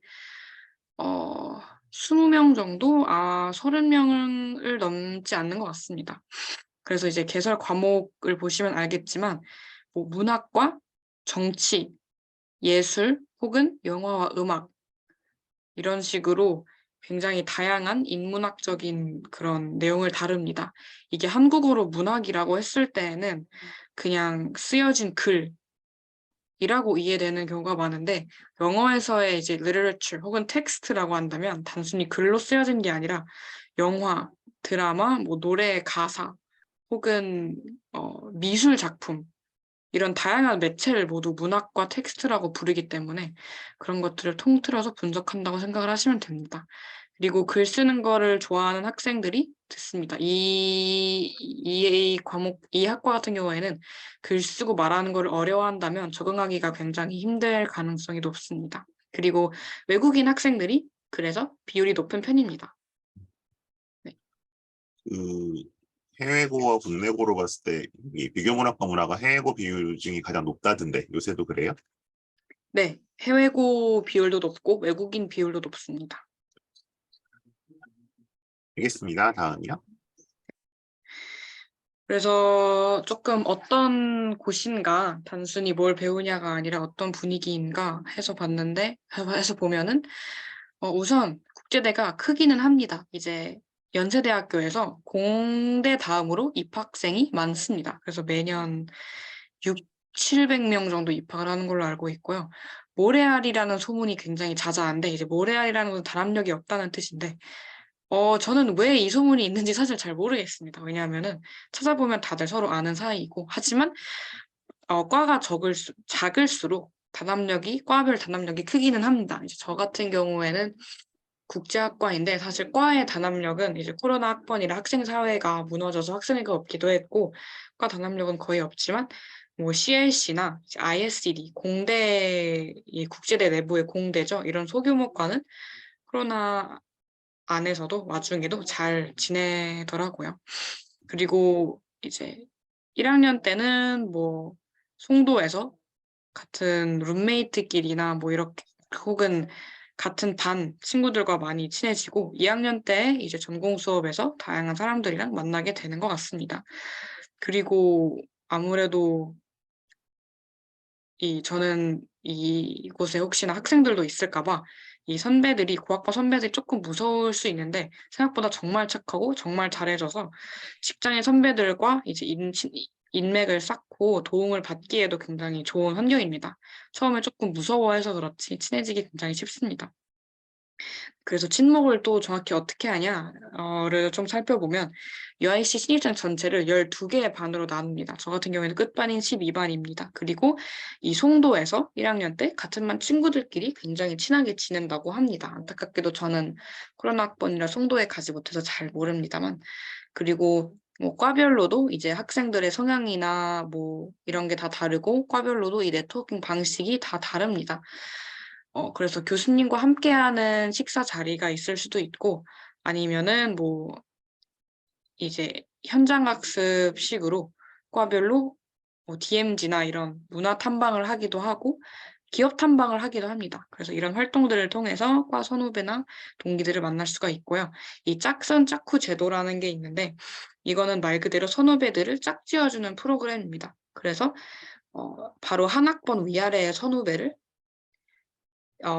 20명 정도, 30명을 넘지 않는 것 같습니다. 그래서 이제 개설 과목을 보시면 알겠지만 뭐 문학과 정치, 예술 혹은 영화와 음악 이런 식으로 굉장히 다양한 인문학적인 그런 내용을 다룹니다. 이게 한국어로 문학이라고 했을 때에는 그냥 쓰여진 글이라고 이해되는 경우가 많은데 영어에서의 이제 literature 혹은 텍스트라고 한다면 단순히 글로 쓰여진 게 아니라 영화, 드라마, 뭐 노래, 가사 혹은 미술 작품 이런 다양한 매체를 모두 문학과 텍스트라고 부르기 때문에 그런 것들을 통틀어서 분석한다고 생각을 하시면 됩니다. 그리고 글 쓰는 거를 좋아하는 학생들이 듣습니다. 이 과목, 이 학과 같은 경우에는 글 쓰고 말하는 걸 어려워한다면 적응하기가 굉장히 힘들 가능성이 높습니다. 그리고 외국인 학생들이 그래서 비율이 높은 편입니다. 네. 그 해외고와 국내고로 봤을 때 이 비교문학과 문화가 해외고 비율 중에 가장 높다던데 요새도 그래요? 네, 해외고 비율도 높고 외국인 비율도 높습니다. 알겠습니다. 다음이요. 그래서 조금 어떤 곳인가, 단순히 뭘 배우냐가 아니라 어떤 분위기인가 해서 보면은, 우선 국제대가 크기는 합니다. 이제 연세대학교에서 공대 다음으로 입학생이 많습니다. 그래서 매년 6, 700명 정도 입학을 하는 걸로 알고 있고요. 모래알이라는 소문이 굉장히 자자한데, 이제 모래알이라는 건 단합력이 없다는 뜻인데, 저는 왜 이 소문이 있는지 사실 잘 모르겠습니다. 왜냐하면은 찾아보면 다들 서로 아는 사이이고, 하지만 과가 작을수록 과별 단합력이 크기는 합니다. 이제 저 같은 경우에는 국제학과인데 사실 과의 단합력은 이제 코로나 학번이라 학생 사회가 무너져서 학생회가 없기도 했고 과 단합력은 거의 없지만 뭐 CLC나 ISCD 공대 이 국제대 내부의 공대죠. 이런 소규모 과는 코로나 안에서도 와중에도 잘 지내더라고요. 그리고 이제 1학년 때는 뭐 송도에서 같은 룸메이트끼리나 뭐 이렇게 혹은 같은 반 친구들과 많이 친해지고 2학년 때 이제 전공 수업에서 다양한 사람들이랑 만나게 되는 것 같습니다. 그리고 아무래도 저는 이곳에 혹시나 학생들도 있을까 봐 이 선배들이 고학과 선배들이 조금 무서울 수 있는데 생각보다 정말 착하고 정말 잘해줘서 직장의 선배들과 이제 인맥을 쌓고 도움을 받기에도 굉장히 좋은 환경입니다. 처음에 조금 무서워해서 그렇지 친해지기 굉장히 쉽습니다. 그래서 친목을 또 정확히 어떻게 하냐를 좀 살펴보면 UIC 신입생 전체를 12개의 반으로 나눕니다. 저 같은 경우에는 끝반인 12반입니다. 그리고 이 송도에서 1학년 때 같은 반 친구들끼리 굉장히 친하게 지낸다고 합니다. 안타깝게도 저는 코로나 학번이라 송도에 가지 못해서 잘 모릅니다만 그리고 뭐 과별로도 이제 학생들의 성향이나 뭐 이런 게 다 다르고 과별로도 이 네트워킹 방식이 다 다릅니다. 그래서 교수님과 함께하는 식사 자리가 있을 수도 있고 아니면은 뭐 이제 현장 학습식으로 과별로 뭐 DMZ나 이런 문화 탐방을 하기도 하고 기업 탐방을 하기도 합니다. 그래서 이런 활동들을 통해서 과 선후배나 동기들을 만날 수가 있고요. 이 짝선 짝후 제도라는 게 있는데 이거는 말 그대로 선후배들을 짝지어주는 프로그램입니다. 그래서 바로 한 학번 위아래의 선후배를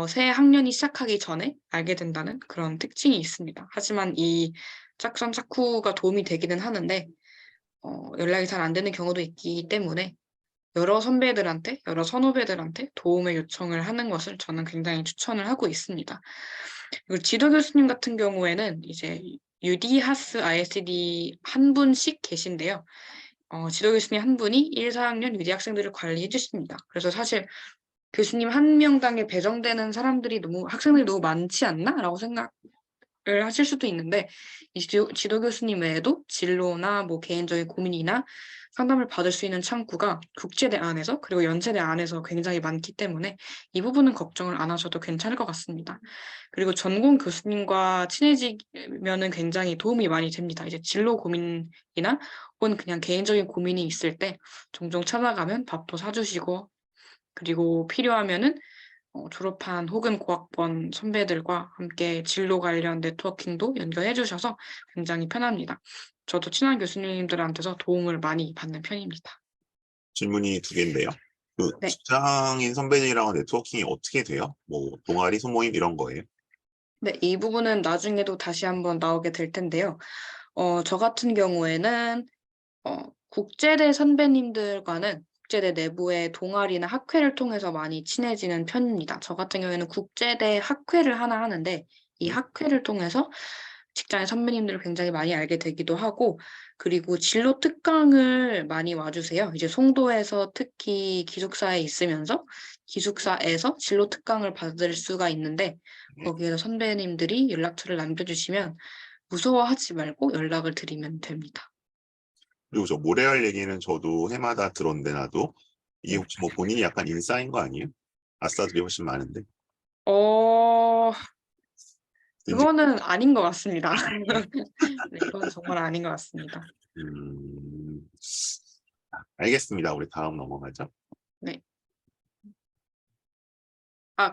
새 학년이 시작하기 전에 알게 된다는 그런 특징이 있습니다. 하지만 이 짝선 짝후가 도움이 되기는 하는데 연락이 잘 안 되는 경우도 있기 때문에 여러 선배들한테, 여러 선후배들한테 도움의 요청을 하는 것을 저는 굉장히 추천을 하고 있습니다. 그리고 지도 교수님 같은 경우에는 이제 UD, 하스, ISD 한 분씩 계신데요. 지도 교수님 한 분이 1, 4학년 UD 학생들을 관리해 주십니다. 그래서 사실 교수님 한 명당에 배정되는 사람들이 학생들이 너무 많지 않나? 라고 생각을 하실 수도 있는데, 이 지도 교수님 외에도 진로나 뭐 개인적인 고민이나 상담을 받을 수 있는 창구가 국제대 안에서 그리고 연세대 안에서 굉장히 많기 때문에 이 부분은 걱정을 안 하셔도 괜찮을 것 같습니다. 그리고 전공 교수님과 친해지면은 굉장히 도움이 많이 됩니다. 이제 진로 고민이나 혹은 그냥 개인적인 고민이 있을 때 종종 찾아가면 밥도 사주시고 그리고 필요하면은 졸업한 혹은 고학번 선배들과 함께 진로 관련 네트워킹도 연결해 주셔서 굉장히 편합니다. 저도 친한 교수님들한테서 도움을 많이 받는 편입니다. 질문이 두 개인데요. 그 네. 직장인 선배들이랑 네트워킹이 어떻게 돼요? 뭐 동아리, 소모임 이런 거예요? 네, 이 부분은 나중에도 다시 한번 나오게 될 텐데요. 저 같은 경우에는 국제대 선배님들과는 국제대 내부의 동아리나 학회를 통해서 많이 친해지는 편입니다. 저 같은 경우에는 국제대 학회를 하나 하는데 이 음. 학회를 통해서 직장의 선배님들을 굉장히 많이 알게 되기도 하고 그리고 진로 특강을 많이 와주세요. 이제 송도에서 특히 기숙사에 있으면서 기숙사에서 진로 특강을 받을 수가 있는데 네. 거기에서 선배님들이 연락처를 남겨주시면 무서워하지 말고 연락을 드리면 됩니다. 그리고 저 모래알 얘기는 저도 해마다 들었는데 나도 이게 네. 혹시 뭐 본인이 약간 인싸인 거 아니에요? 아싸들이 훨씬 많은데. 어, 왠지 그거는 아닌 것 같습니다. 네, 이건 정말 아닌 것 같습니다. 음, 알겠습니다. 우리 다음 넘어가죠. 네.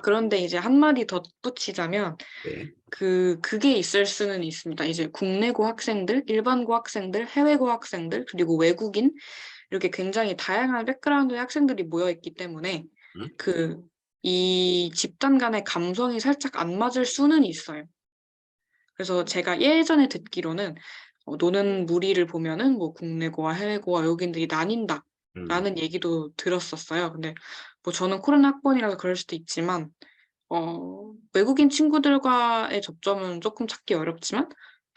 그런데 이제 한마디 덧붙이자면, 네. 그게 있을 수는 있습니다. 이제 국내고 학생들, 일반고 학생들, 해외고 학생들, 그리고 외국인, 이렇게 굉장히 다양한 백그라운드의 학생들이 모여 있기 때문에, 음? 그, 이 집단 간의 감성이 살짝 안 맞을 수는 있어요. 그래서 제가 예전에 듣기로는 노는 무리를 보면은 뭐 국내고와 해외고와 외국인들이 음. 나뉜다라는 얘기도 들었었어요. 근데 뭐 저는 코로나 학번이라서 그럴 수도 있지만 외국인 친구들과의 접점은 조금 찾기 어렵지만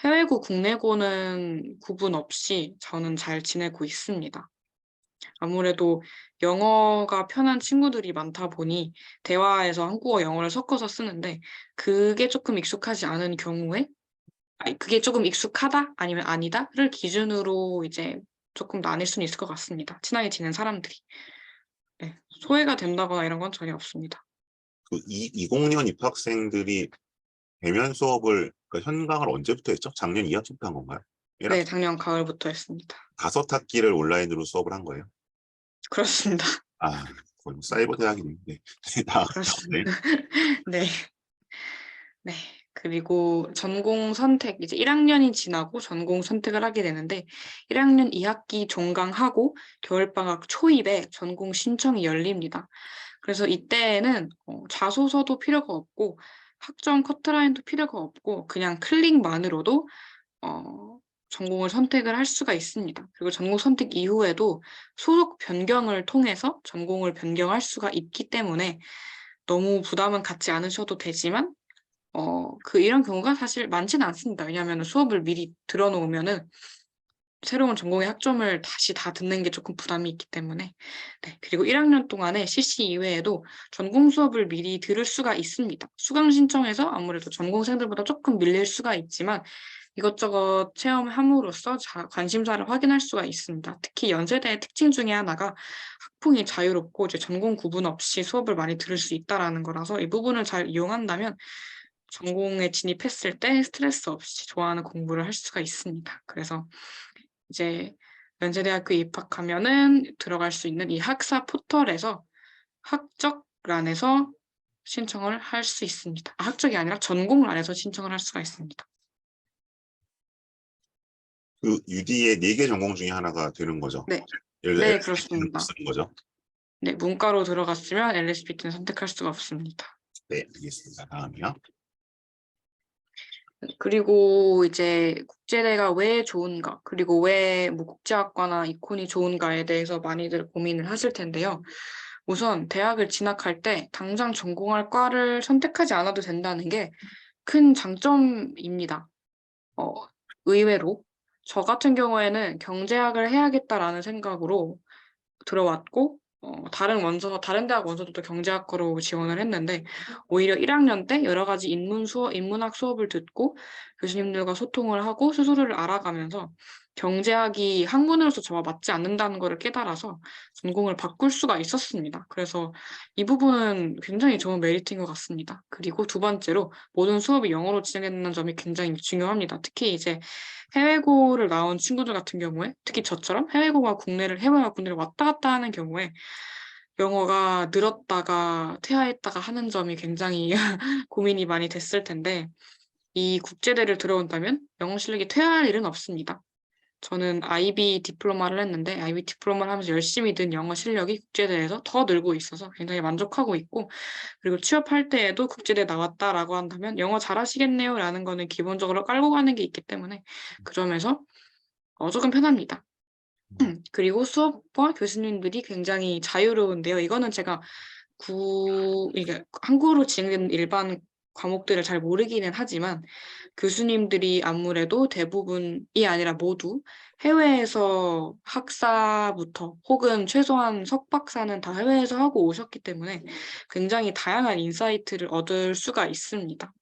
해외고 국내고는 구분 없이 저는 잘 지내고 있습니다. 아무래도 영어가 편한 친구들이 많다 보니 대화에서 한국어, 영어를 섞어서 쓰는데 그게 조금 익숙하지 않은 경우에 아니, 그게 조금 익숙하다 아니면 아니다를 기준으로 이제 조금 나뉠 수는 있을 것 같습니다. 친하게 지낸 사람들이. 네, 소외가 된다거나 이런 건 전혀 없습니다. 20년 입학생들이 대면 수업을, 그러니까 현강을 언제부터 했죠? 작년 2학기부터 한 건가요? 네, 1학기 작년 가을부터 했습니다. 5학기를 온라인으로 수업을 한 거예요. 그렇습니다. 아, 거의 뭐 사이버 대학인데. 다음, 네. 그렇습니다. 네. 네. 그리고 전공 선택, 이제 1학년이 지나고 전공 선택을 하게 되는데, 1학년 2학기 종강하고 겨울방학 초입에 전공 신청이 열립니다. 그래서 이때에는 자소서도 필요가 없고, 학점 커트라인도 필요가 없고, 그냥 클릭만으로도 전공을 선택을 할 수가 있습니다. 그리고 전공 선택 이후에도 소속 변경을 통해서 전공을 변경할 수가 있기 때문에 너무 부담은 갖지 않으셔도 되지만, 이런 경우가 사실 많지는 않습니다. 왜냐하면 수업을 미리 들어놓으면은 새로운 전공의 학점을 다시 다 듣는 게 조금 부담이 있기 때문에. 네. 그리고 1학년 동안에 CC 이외에도 전공 수업을 미리 들을 수가 있습니다. 수강 신청에서 아무래도 전공생들보다 조금 밀릴 수가 있지만 이것저것 체험함으로써 관심사를 확인할 수가 있습니다. 특히 연세대의 특징 중에 하나가 학풍이 자유롭고 이제 전공 구분 없이 수업을 많이 들을 수 있다라는 거라서 이 부분을 잘 이용한다면 전공에 진입했을 때 스트레스 없이 좋아하는 공부를 할 수가 있습니다. 그래서 이제 연세대학교에 입학하면은 들어갈 수 있는 이 학사 포털에서 학적란에서 신청을 할 수 있습니다. 학적이 아니라 전공란에서 신청을 할 수가 있습니다. 그 UD의 4개 전공 중에 하나가 되는 거죠. 네, 예를 들어 네, LSP는 못 그렇습니다. 쓰는 거죠. 네, 문과로 들어갔으면 LSPT는 선택할 수가 없습니다. 네, 알겠습니다. 다음이요. 그리고 이제 국제대가 왜 좋은가, 그리고 왜 뭐 국제학과나 이콘이 좋은가에 대해서 많이들 고민을 하실 텐데요. 우선 대학을 진학할 때 당장 전공할 과를 선택하지 않아도 된다는 게 큰 장점입니다. 어, 의외로 저 같은 경우에는 경제학을 해야겠다라는 생각으로 들어왔고 다른 대학 원서도 경제학과로 지원을 했는데 오히려 1학년 때 여러 가지 인문학 수업을 듣고 교수님들과 소통을 하고 스스로를 알아가면서 경제학이 학문으로서 저와 맞지 않는다는 것을 깨달아서 전공을 바꿀 수가 있었습니다. 그래서 이 부분은 굉장히 좋은 메리트인 것 같습니다. 그리고 두 번째로 모든 수업이 영어로 진행되는 점이 굉장히 중요합니다. 특히 이제 해외고를 나온 친구들 같은 경우에 특히 저처럼 해외와 국내를 왔다 갔다 하는 경우에 영어가 늘었다가 퇴화했다가 하는 점이 굉장히 고민이 많이 됐을 텐데 이 국제대를 들어온다면 영어 실력이 퇴화할 일은 없습니다. 저는 IB 디플로마를 했는데 IB 디플로마를 하면서 열심히 는 영어 실력이 국제대에서 더 늘고 있어서 굉장히 만족하고 있고 그리고 취업할 때에도 국제대 나왔다라고 한다면 영어 잘하시겠네요 라는 거는 기본적으로 깔고 가는 게 있기 때문에 그 점에서 조금 편합니다. 그리고 수업과 교수님들이 굉장히 자유로운데요. 이거는 제가 이게 한국어로 진행되는 일반 과목들을 잘 모르기는 하지만 교수님들이 아무래도 대부분이 아니라 모두 해외에서 학사부터 혹은 최소한 석박사는 다 해외에서 하고 오셨기 때문에 굉장히 다양한 인사이트를 얻을 수가 있습니다.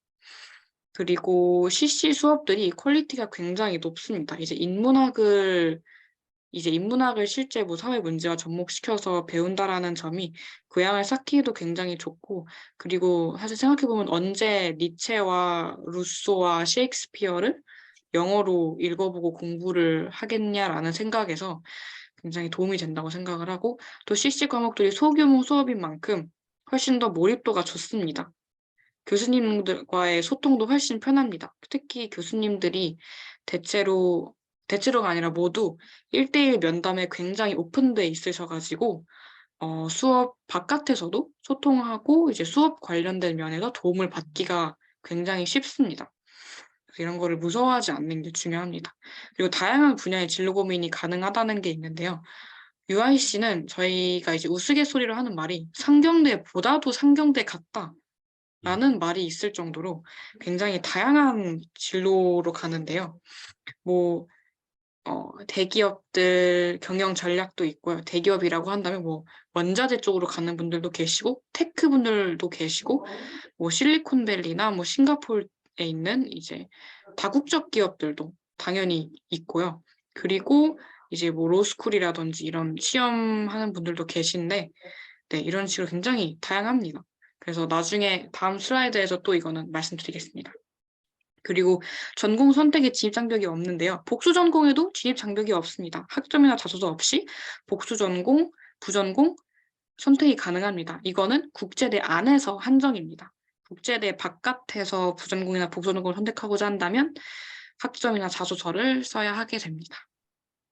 그리고 CC 수업들이 퀄리티가 굉장히 높습니다. 이제 인문학을 실제 뭐 사회 문제와 접목시켜서 배운다라는 점이 교양을 쌓기에도 굉장히 좋고, 그리고 사실 생각해보면 언제 니체와 루소와 셰익스피어를 영어로 읽어보고 공부를 하겠냐라는 생각에서 굉장히 도움이 된다고 생각을 하고, 또 CC 과목들이 소규모 수업인 만큼 훨씬 더 몰입도가 좋습니다. 교수님들과의 소통도 훨씬 편합니다. 특히 교수님들이 대체로가 아니라 모두 1대1 면담에 굉장히 오픈돼 있으셔가지고, 수업 바깥에서도 소통하고 이제 수업 관련된 면에서 도움을 받기가 굉장히 쉽습니다. 그래서 이런 거를 무서워하지 않는 게 중요합니다. 그리고 다양한 분야의 진로 고민이 가능하다는 게 있는데요. UIC는 저희가 이제 우스갯소리로 하는 말이 상경대보다도 상경대 같다. 라는 말이 있을 정도로 굉장히 다양한 진로로 가는데요. 뭐 대기업들 경영 전략도 있고요. 대기업이라고 한다면 뭐 원자재 쪽으로 가는 분들도 계시고 테크 분들도 계시고 뭐 실리콘밸리나 뭐 싱가포르에 있는 이제 다국적 기업들도 당연히 있고요. 그리고 이제 뭐 로스쿨이라든지 이런 시험하는 분들도 계신데 네, 이런 식으로 굉장히 다양합니다. 그래서 나중에 다음 슬라이드에서 또 이거는 말씀드리겠습니다. 그리고 전공 선택에 진입 장벽이 없는데요. 복수 전공에도 진입 장벽이 없습니다. 학점이나 자소서 없이 복수 전공, 부전공 선택이 가능합니다. 이거는 국제대 안에서 한정입니다. 국제대 바깥에서 부전공이나 복수전공을 선택하고자 한다면 학점이나 자소서를 써야 하게 됩니다.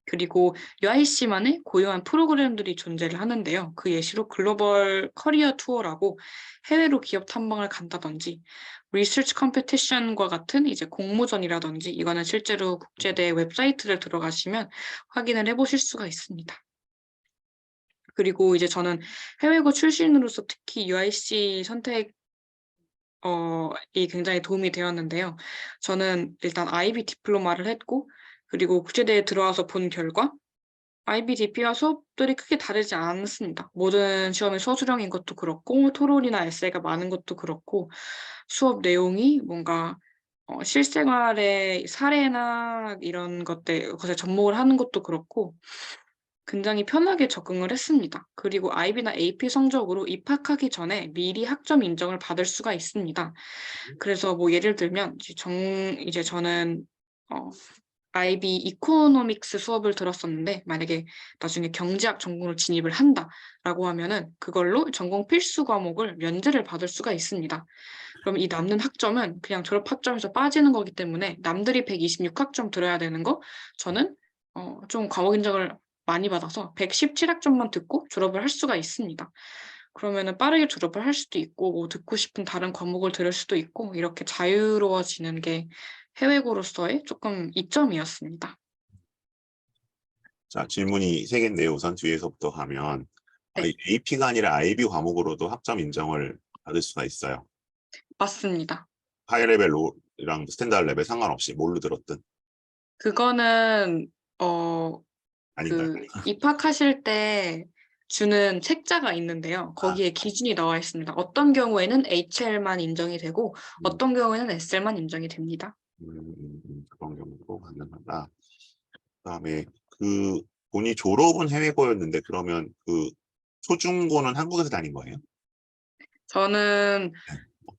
그리고 UIC만의 고유한 프로그램들이 존재를 하는데요. 그 예시로 글로벌 커리어 투어라고 해외로 기업 탐방을 간다든지 리서치 컴피티션과 같은 이제 공모전이라든지 이거는 실제로 국제대 웹사이트를 들어가시면 확인을 해보실 수가 있습니다. 그리고 이제 저는 해외고 출신으로서 특히 UIC 선택 이 굉장히 도움이 되었는데요. 저는 일단 IB 디플로마를 했고 그리고 국제대에 들어와서 본 결과 IB DP와 수업들이 크게 다르지 않습니다. 모든 시험의 서술형인 것도 그렇고 토론이나 에세이가 많은 것도 그렇고 수업 내용이 뭔가 실생활의 사례나 이런 것에 접목을 하는 것도 그렇고 굉장히 편하게 적응을 했습니다. 그리고 IB나 AP 성적으로 입학하기 전에 미리 학점 인정을 받을 수가 있습니다. 그래서 뭐 예를 들면 이제 저는 IB 이코노믹스 수업을 들었었는데 만약에 나중에 경제학 전공으로 진입을 한다라고 하면은 그걸로 전공 필수 과목을 면제를 받을 수가 있습니다. 그럼 이 남는 학점은 그냥 졸업 학점에서 빠지는 거기 때문에 남들이 126학점 들어야 되는 거 저는 좀 과목 인정을 많이 받아서 117학점만 듣고 졸업을 할 수가 있습니다. 그러면은 빠르게 졸업을 할 수도 있고 뭐 듣고 싶은 다른 과목을 들을 수도 있고 이렇게 자유로워지는 게 해외고로서의 조금 이점이었습니다. 자, 질문이 세 개인데요. 우선 뒤에서부터 하면 네, AP가 아니라 IB 과목으로도 학점 인정을 받을 수가 있어요. 맞습니다. 하이 레벨이랑 스탠다드 레벨 상관없이 뭘로 들었든 그거는 어, 아닌가요? 입학하실 때 주는 책자가 있는데요. 아, 거기에 기준이 나와 있습니다. 어떤 경우에는 HL만 인정이 되고 음, 어떤 경우에는 SL만 인정이 됩니다. 그런 경우도 가능하다. 그다음에 그 본이 졸업은 해외고였는데 그러면 그 초중고는 한국에서 다닌 거예요? 저는 네.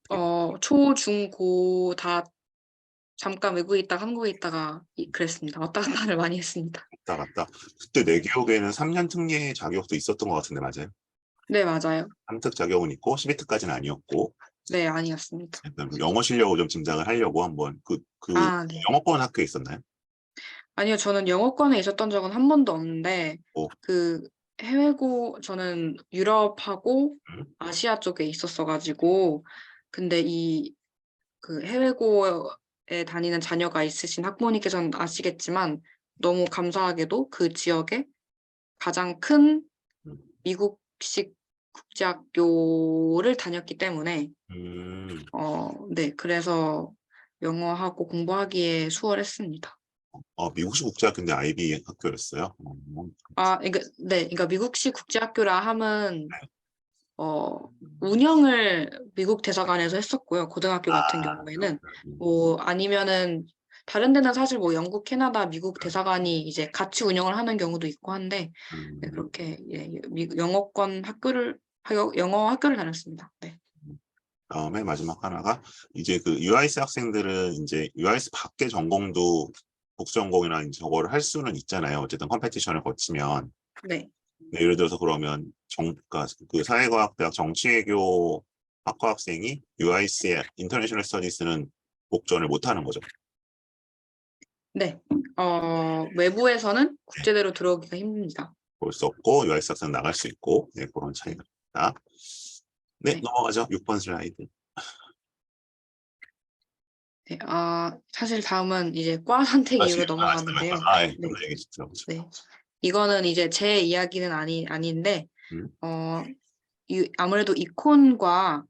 어떻게 초, 중, 고 다 잠깐 외국에 있다가 한국에 있다가 그랬습니다. 왔다 갔다를 많이 했습니다. 왔다 갔다. 그때 내 기억에는 3년 특례 자격도 있었던 것 같은데 맞아요? 네, 맞아요. 3특 자격은 있고 12특까지는 아니었고 네, 아니었습니다. 약간 영어 실력을 좀 증강을 하려고 한번 그 아, 네. 영어권 학교에 있었나요? 아니요, 저는 영어권에 있었던 적은 한 번도 없는데, 오, 그 저는 유럽하고 아시아 쪽에 있었어가지고, 근데 그 해외고에 다니는 자녀가 있으신 학부모님께서는 아시겠지만, 너무 감사하게도 그 지역에 가장 큰 음, 미국식 국제학교를 다녔기 때문에, 음, 네, 그래서 영어하고 공부하기에 수월했습니다. 미국식 국제학교인데 IB 학교였어요. 그러니까 미국식 국제학교라 함은 어, 운영을 미국 대사관에서 했었고요. 고등학교 같은 경우에는 뭐 아니면은 다른 데는 사실 뭐 영국, 캐나다, 미국 대사관이 이제 같이 운영을 하는 경우도 있고 한데 네, 음, 그렇게 영어 학교를 다녔습니다. 네. 다음에 마지막 하나가 이제 그 UIC 학생들은 이제 UIC 밖의 전공도 복수 전공이나 이제 저거를 할 수는 있잖아요. 어쨌든 컴페티션을 거치면. 네. 네, 예를 들어서 그러면 그러니까 그 사회과학대학 정치외교 학과 학생이 UIC의 인터내셔널 스터디스는 복전을 못 하는 거죠. 네. 외부에서는 국제대로 들어오기가 힘듭니다. 볼 수 없고 UIC 학생 나갈 수 있고 네, 그런 차이가 있다. 네, 네. 넘어가죠. 6번 슬라이드. 네. 사실 다음은 이제 과 선택 이유로 넘어가는데요. 네. 그런 얘기 들어보죠. 네. 이거는 이제 제 이야기는 아닌데, 음, 아무래도 이콘과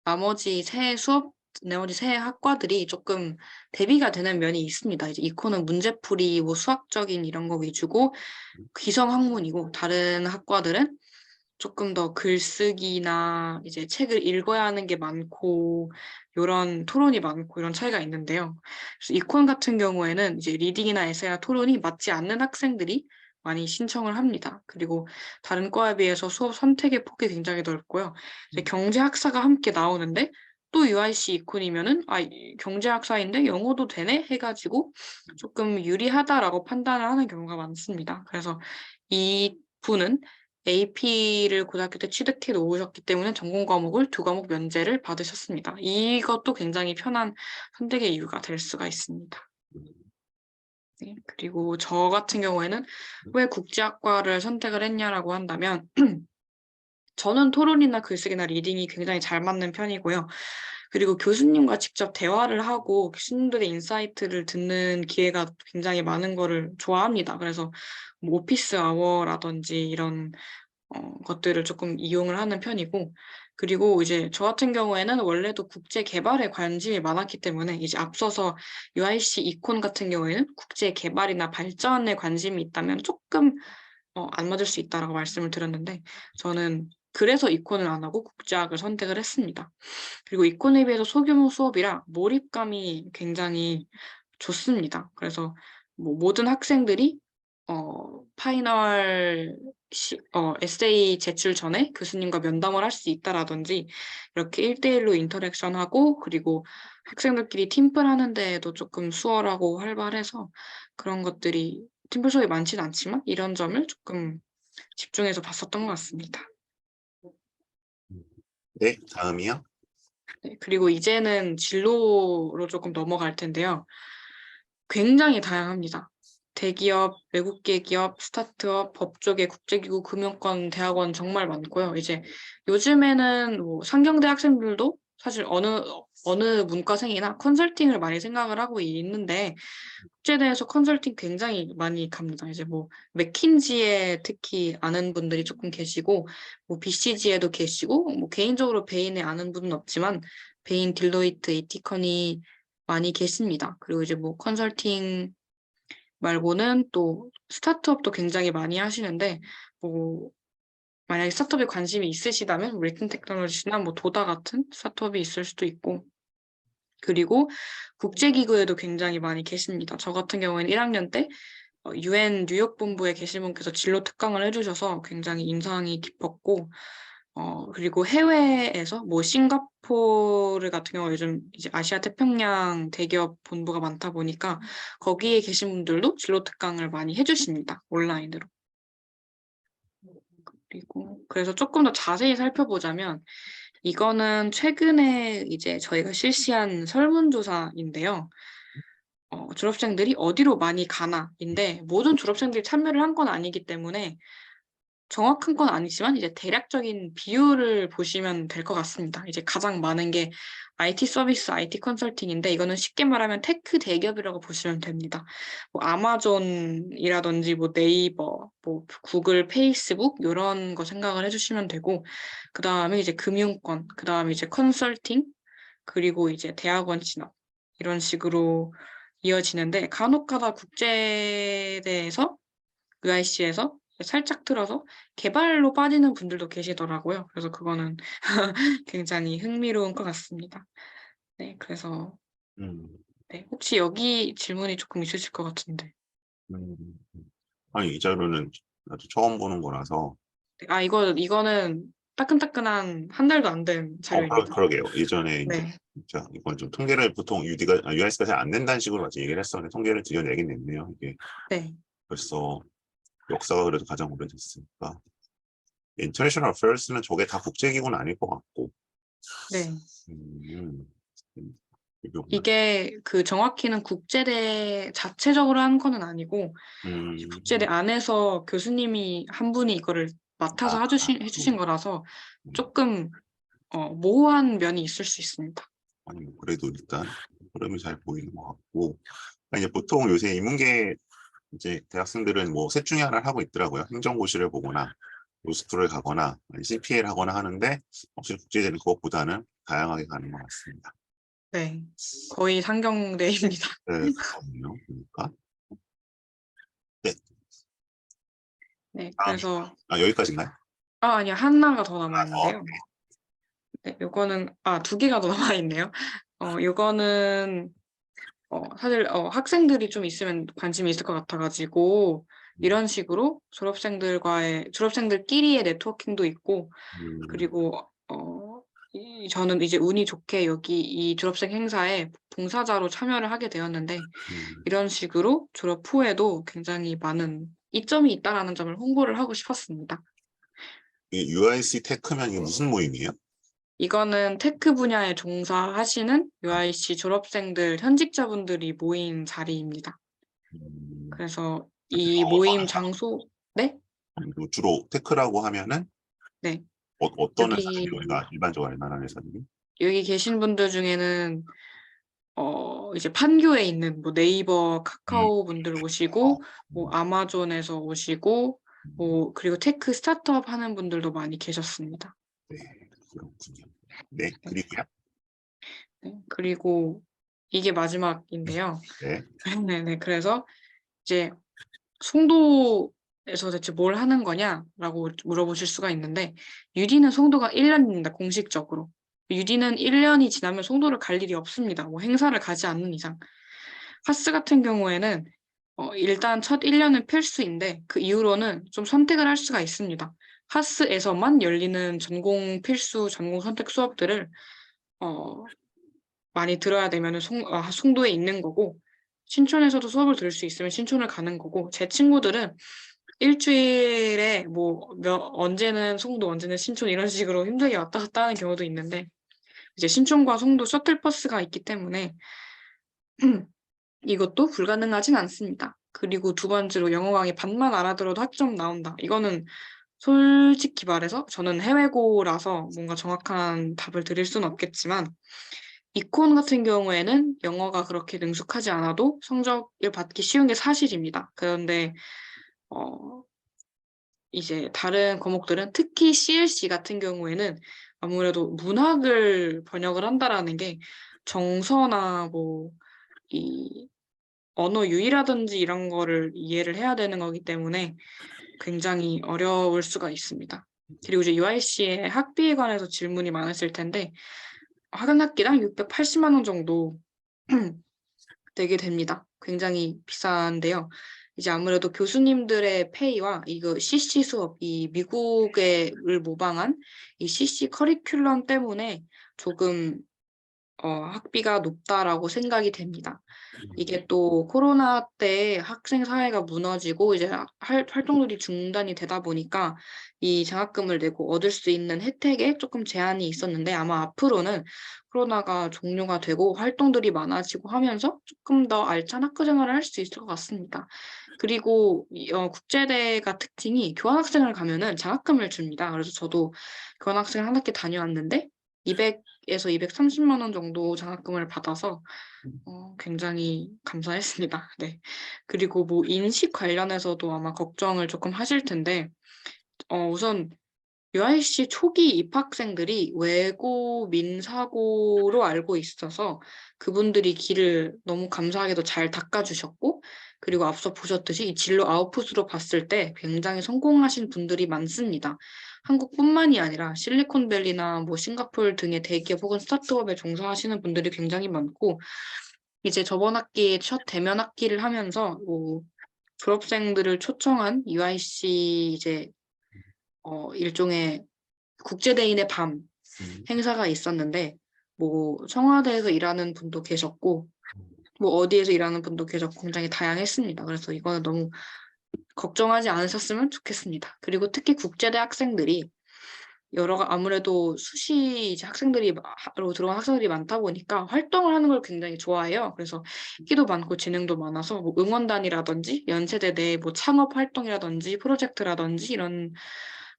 나머지 세 수업 나머지 세 학과들이 조금 대비가 되는 면이 있습니다. 이제 이코는 문제풀이, 뭐 수학적인 이런 거 위주고 기성 학문이고 다른 학과들은 조금 더 글쓰기나 이제 책을 읽어야 하는 게 많고 요런 토론이 많고 이런 차이가 있는데요. 그래서 이콘 같은 경우에는 이제 리딩이나 에세이나 토론이 맞지 않는 학생들이 많이 신청을 합니다. 그리고 다른 과에 비해서 수업 선택의 폭이 굉장히 넓고요. 이제 경제학사가 함께 나오는데 또 UIC 이콘이면은 경제학사인데 영어도 되네 해가지고 조금 유리하다라고 판단을 하는 경우가 많습니다. 그래서 이 분은 AP를 고등학교 때 취득해 놓으셨기 때문에 전공 과목을 2과목 면제를 받으셨습니다. 이것도 굉장히 편한 선택의 이유가 될 수가 있습니다. 네, 그리고 저 같은 경우에는 왜 국제학과를 선택을 했냐라고 한다면 저는 토론이나 글쓰기나 리딩이 굉장히 잘 맞는 편이고요. 그리고 교수님과 직접 대화를 하고 교수님들의 인사이트를 듣는 기회가 굉장히 많은 거를 좋아합니다. 그래서 뭐 오피스 아워라든지 이런 것들을 조금 이용을 하는 편이고, 그리고 이제 저 같은 경우에는 원래도 국제 개발에 관심이 많았기 때문에 이제 앞서서 UIC 이콘 같은 경우에는 국제 개발이나 발전에 관심이 있다면 조금 안 맞을 수 있다라고 말씀을 드렸는데 저는 그래서 이콘을 안 하고 국제학을 선택을 했습니다. 그리고 이콘에 비해서 소규모 수업이라 몰입감이 굉장히 좋습니다. 그래서 뭐 모든 학생들이 파이널 에세이 제출 전에 교수님과 면담을 할 수 있다라든지 이렇게 1대1로 인터랙션하고 그리고 학생들끼리 팀플 하는 데에도 조금 수월하고 활발해서 그런 것들이 팀플 수업이 많지는 않지만 이런 점을 조금 집중해서 봤었던 것 같습니다. 네, 다음이요. 네, 그리고 이제는 진로로 조금 넘어갈 텐데요. 굉장히 다양합니다. 대기업, 외국계 기업, 스타트업, 법조계, 국제기구, 금융권, 대학원 정말 많고요. 이제 요즘에는 뭐 상경대 학생들도 사실 어느 문과생이나 컨설팅을 많이 생각을 하고 있는데 국제대에서 컨설팅 굉장히 많이 갑니다. 이제 뭐 맥킨지에 특히 아는 분들이 조금 계시고 뭐 BCG에도 계시고 뭐 개인적으로 베인에 아는 분은 없지만 베인, 딜로이트, 에티컨이 많이 계십니다. 그리고 이제 뭐 컨설팅 말고는 또 스타트업도 굉장히 많이 하시는데 뭐 만약에 스타트업에 관심이 있으시다면 레이튼 테크놀로지나 뭐 도다 같은 스타트업이 있을 수도 있고 그리고 국제기구에도 굉장히 많이 계십니다. 저 같은 경우에는 1학년 때 UN 뉴욕 본부에 계신 분께서 진로 특강을 해주셔서 굉장히 인상이 깊었고 그리고 해외에서 뭐 싱가포르 같은 경우 요즘 이제 아시아 태평양 대기업 본부가 많다 보니까 거기에 계신 분들도 진로 특강을 많이 해주십니다. 온라인으로. 그리고 그래서 조금 더 자세히 살펴보자면 이거는 최근에 이제 저희가 실시한 설문조사인데요. 졸업생들이 어디로 많이 가나인데 모든 졸업생들이 참여를 한 건 아니기 때문에 정확한 건 아니지만 이제 대략적인 비율을 보시면 될 것 같습니다. 이제 가장 많은 게 IT 서비스, IT 컨설팅인데 이거는 쉽게 말하면 테크 대기업이라고 보시면 됩니다. 뭐 아마존이라든지 뭐 네이버, 뭐 구글, 페이스북 이런 거 생각을 해주시면 되고 그 다음에 이제 금융권, 그 다음에 이제 컨설팅, 그리고 이제 대학원 진학 이런 식으로 이어지는데 간혹가다 국제대에서 UIC에서 살짝 틀어서 개발로 빠지는 분들도 계시더라고요. 그래서 그거는 굉장히 흥미로운 것 같습니다. 네, 그래서 음, 네, 혹시 여기 질문이 조금 있으실 것 같은데. 음, 아니, 이 자료는 나도 처음 보는 거라서, 네, 이거는 따끈따끈한 한 달도 안 된 자료입니다. 그러게요. 예전에 이제, 네, 진짜, 이건 좀 통계를 보통 UIS가 잘 안 낸다는 식으로 맞아 얘기를 했었는데, 통계를 드디어 내긴 냈네요. 이게 네, 벌써 역사가 그래도 가장 오래됐으니까. 인터내셔널 어페어스는 저게 다 국제기구는 아닐 것 같고, 네. 음, 이게 없나? 이게 그 정확히는 국제대 자체적으로 한 거는 아니고 국제대 음, 안에서 교수님이 한 분이 이거를 아, 맡아서 해주신 거라서 음, 조금 모호한 면이 있을 수 있습니다. 아니, 뭐 그래도 일단 흐름이 잘 보이는 것 같고, 이제 보통 요새 인문계 이제 대학생들은 뭐 셋 중에 하나를 하고 있더라고요. 행정고시를 보거나 로스쿨을 가거나 CPA를 하거나 하는데 확실히 국제대는 그것보다는 다양하게 가는 것 같습니다. 네, 거의 상경대입니다. 네, 그렇네요. 그러니까. 네, 네, 다음, 그래서 여기까지인가요? 아니요, 하나가 더 남아 어, 있는데요. 네, 요거는 두 개가 더 남아 있네요. 요거는 사실 학생들이 좀 있으면 관심이 있을 것 같아가지고 이런 식으로 졸업생들끼리의 네트워킹도 있고 음, 그리고 저는 이제 운이 좋게 여기 이 졸업생 행사에 봉사자로 참여를 하게 되었는데 음. 이런 식으로 졸업 후에도 굉장히 많은 이점이 있다라는 점을 홍보를 하고 싶었습니다. 이 UIC 테크면 이게 무슨 모임이에요? 이거는 테크 분야에 종사하시는 UIC 졸업생들, 현직자분들이 모인 자리입니다. 음, 그래서 이 모임 장소, 네? 그리고 주로 테크라고 하면은 네. 어떤 회사들이 여기, 우리가 일반적으로 알 만한 회사들이? 여기 계신 분들 중에는 이제 판교에 있는 뭐 네이버, 음, 카카오 분들 어, 오시고, 뭐 아마존에서 오시고, 뭐, 그리고 테크 스타트업 하는 분들도 많이 계셨습니다. 네, 그렇군요. 네, 네. 그리고요. 네. 그리고 이게 마지막인데요. 네, 네네. 그래서 이제 송도에서 대체 뭘 하는 거냐라고 물어보실 수가 있는데, 유디는 송도가 1년입니다, 공식적으로. 유디는 1년이 지나면 송도를 갈 일이 없습니다. 뭐 행사를 가지 않는 이상. 하스 같은 경우에는 일단 첫 1년은 필수인데 그 이후로는 좀 선택을 할 수가 있습니다. 하스에서만 열리는 전공 필수 전공 선택 수업들을 어, 많이 들어야 되면 송도에 있는 거고 신촌에서도 수업을 들을 수 있으면 신촌을 가는 거고 제 친구들은 일주일에 언제는 송도 언제는 신촌 이런 식으로 힘들게 왔다 갔다 하는 경우도 있는데 이제 신촌과 송도 셔틀버스가 있기 때문에 이것도 불가능하진 않습니다. 그리고 두 번째로 영어 강의 반만 알아들어도 학점 나온다. 이거는 솔직히 말해서 저는 해외고라서 뭔가 정확한 답을 드릴 수는 없겠지만 이콘 같은 경우에는 영어가 그렇게 능숙하지 않아도 성적을 받기 쉬운 게 사실입니다. 그런데 어, 이제 다른 과목들은 특히 CLC 같은 경우에는 아무래도 문학을 번역을 한다라는 게 정서나 이 언어 유희라든지 이런 거를 이해를 해야 되는 거기 때문에 굉장히 어려울 수가 있습니다. 그리고 이제 UIC의 학비에 관해서 질문이 많으실 텐데 한 학기당 680만 원 정도 되게 됩니다. 굉장히 비싼데요. 이제 아무래도 교수님들의 페이와 이거 CC 수업, 이 미국을 모방한 이 CC 커리큘럼 때문에 조금 학비가 높다라고 생각이 됩니다. 이게 또 코로나 때 학생 사회가 무너지고 이제 활동들이 중단이 되다 보니까 이 장학금을 내고 얻을 수 있는 혜택에 조금 제한이 있었는데 아마 앞으로는 코로나가 종료가 되고 활동들이 많아지고 하면서 조금 더 알찬 학교 생활을 할 수 있을 것 같습니다. 그리고 국제대가 특징이 교환학생을 가면은 장학금을 줍니다. 그래서 저도 교환학생 한 학기 다녀왔는데 200에서 230만 원 정도 장학금을 받아서 굉장히 감사했습니다. 네. 그리고 뭐 인식 관련해서도 아마 걱정을 조금 하실 텐데, 우선 UIC 초기 입학생들이 외고민 사고로 알고 있어서 그분들이 길을 너무 감사하게도 잘 닦아주셨고, 그리고 앞서 보셨듯이 이 진로 아웃풋으로 봤을 때 굉장히 성공하신 분들이 많습니다. 한국뿐만이 아니라 실리콘밸리나 뭐 싱가포르 등의 대기업 혹은 스타트업에 종사하시는 분들이 굉장히 많고, 이제 저번 학기에 첫 대면 학기를 하면서 뭐 졸업생들을 초청한 UIC 이제 일종의 국제대인의 밤 음, 행사가 있었는데 뭐 청와대에서 일하는 분도 계셨고 뭐 어디에서 일하는 분도 계셨고 굉장히 다양했습니다. 그래서 이거는 너무 걱정하지 않으셨으면 좋겠습니다. 그리고 특히 국제대 학생들이 아무래도 수시 이제 로 들어온 학생들이 많다 보니까 활동을 하는 걸 굉장히 좋아해요. 그래서 끼도 많고 재능도 많아서 뭐 응원단이라든지 연세대 내 뭐 창업 활동이라든지 프로젝트라든지 이런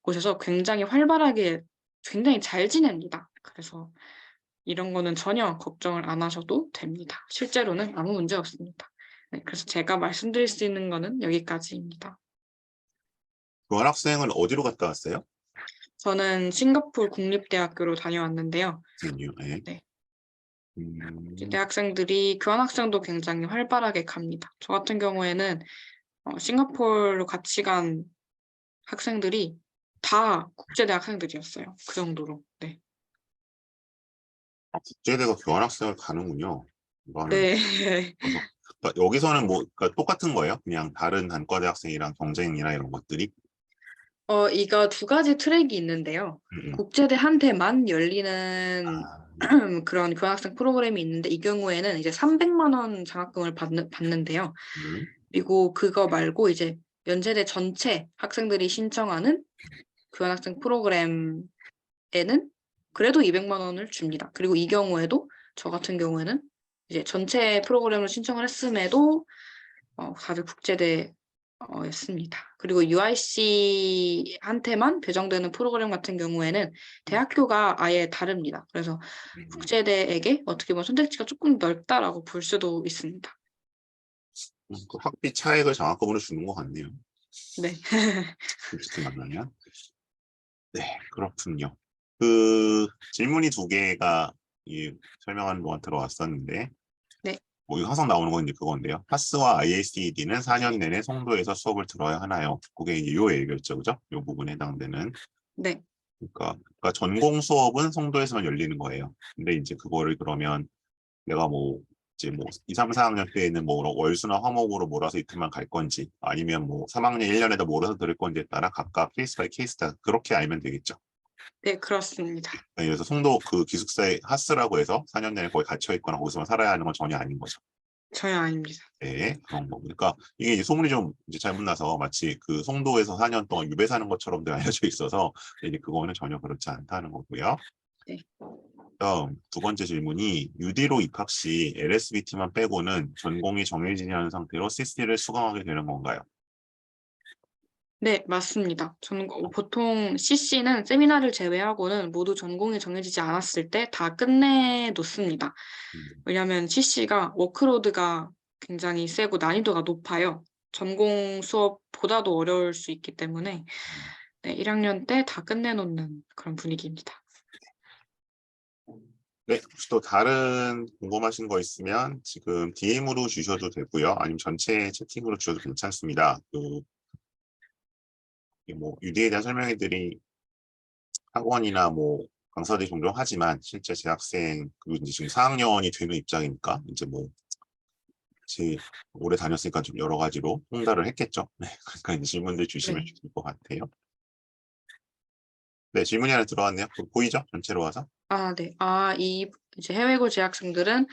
곳에서 굉장히 활발하게 굉장히 잘 지냅니다. 그래서 이런 거는 전혀 걱정을 안 하셔도 됩니다. 실제로는 아무 문제 없습니다. 네, 그래서 제가 말씀드릴 수 있는 거는 여기까지입니다. 교환학생은 어디로 갔다 왔어요? 저는 싱가포르 국립대학교로 다녀왔는데요. 아니요. 예. 네. 이제 음, 대학생들이 교환학생도 굉장히 활발하게 갑니다. 저 같은 경우에는 싱가포르로 같이 간 학생들이 다 국제대 학생들이었어요. 그 정도로. 네. 국제대가 교환학생을 가는군요. 이거는 네. 그래서 그러니까 여기서는 뭐 그러니까 똑같은 거예요? 그냥 다른 단과대 학생이랑 경쟁이나 이런 것들이? 이거 두 가지 트랙이 있는데요. 음, 음. 국제대한테만 열리는 아, 그런 교환학생 프로그램이 있는데 이 경우에는 이제 300만 원 장학금을 받는데요. 음, 그리고 그거 말고 이제 연세대 전체 학생들이 신청하는 교환학생 프로그램에는 그래도 200만 원을 줍니다. 그리고 이 경우에도 저 같은 경우에는 이제 전체 프로그램을 신청을 했음에도 다들 국제대 였습니다. 그리고 UIC한테만 배정되는 프로그램 같은 경우에는 대학교가 아예 다릅니다. 그래서 음. 국제대에게 어떻게 보면 선택지가 조금 넓다라고 볼 수도 있습니다. 그 학비 차액을 장학금으로 주는 것 같네요. 네. 솔직히 말하면. 네, 그렇군요. 그 질문이 두 개가 이 설명하는 동안 들어왔었는데, 네. 뭐 이거 항상 나오는 건 이제 그건데요. 파스와 IACED는 4년 내내 송도에서 수업을 들어야 하나요? 그게 이제 요 얘기였죠, 그죠? 요 부분에 해당되는. 네. 그러니까 전공 수업은 송도에서만 열리는 거예요. 근데 이제 그거를 그러면 내가 뭐 이제 뭐 2, 3, 4학년 때에는 뭐 월수나 화목으로 몰아서 이틀만 갈 건지 아니면 뭐 3학년 1년에다 몰아서 들을 건지에 따라 각각 케이스 바이 케이스다 그렇게 알면 되겠죠. 네, 그렇습니다. 그래서 송도 그 기숙사에 하스라고 해서 4년 내내 거기 갇혀 있거나 거기서만 살아야 하는 건 전혀 아닌 거죠. 전혀 아닙니다. 네, 그런 거. 그러니까 이게 이제 소문이 좀 이제 잘못 나서 마치 그 송도에서 4년 동안 유배 사는 것처럼도 알려져 있어서 이제 그거는 전혀 그렇지 않다는 거고요. 네. 다음 두 번째 질문이 UD로 입학 시 LSBT만 빼고는 전공이 정해지지 않은 상태로 CC를 수강하게 되는 건가요? 네, 맞습니다. 보통 CC는 세미나를 제외하고는 모두 전공이 정해지지 않았을 때 다 끝내 놓습니다. 음, 왜냐하면 CC가 워크로드가 굉장히 세고 난이도가 높아요. 전공 수업보다도 어려울 수 있기 때문에 음. 네, 1학년 때 다 끝내놓는 그런 분위기입니다. 네, 혹시 또 다른 궁금하신 거 있으면 지금 DM으로 주셔도 되고요. 아니면 전체 채팅으로 주셔도 괜찮습니다. 뭐 UD에 대한 설명해드린 학원이나 뭐 강사들이 종종 하지만 실제 재학생 그리고 이제 지금 4학년이 되는 입장이니까 이제 뭐 같이 오래 다녔으니까 좀 여러 가지로 통달을 했겠죠. 네, 그러니까 이제 질문들 주시면 네. 좋을 것 같아요. 네, 질문이 하나 들어왔네요. 보이죠? 전체로 와서. 네. 이제 해외고 재학생들은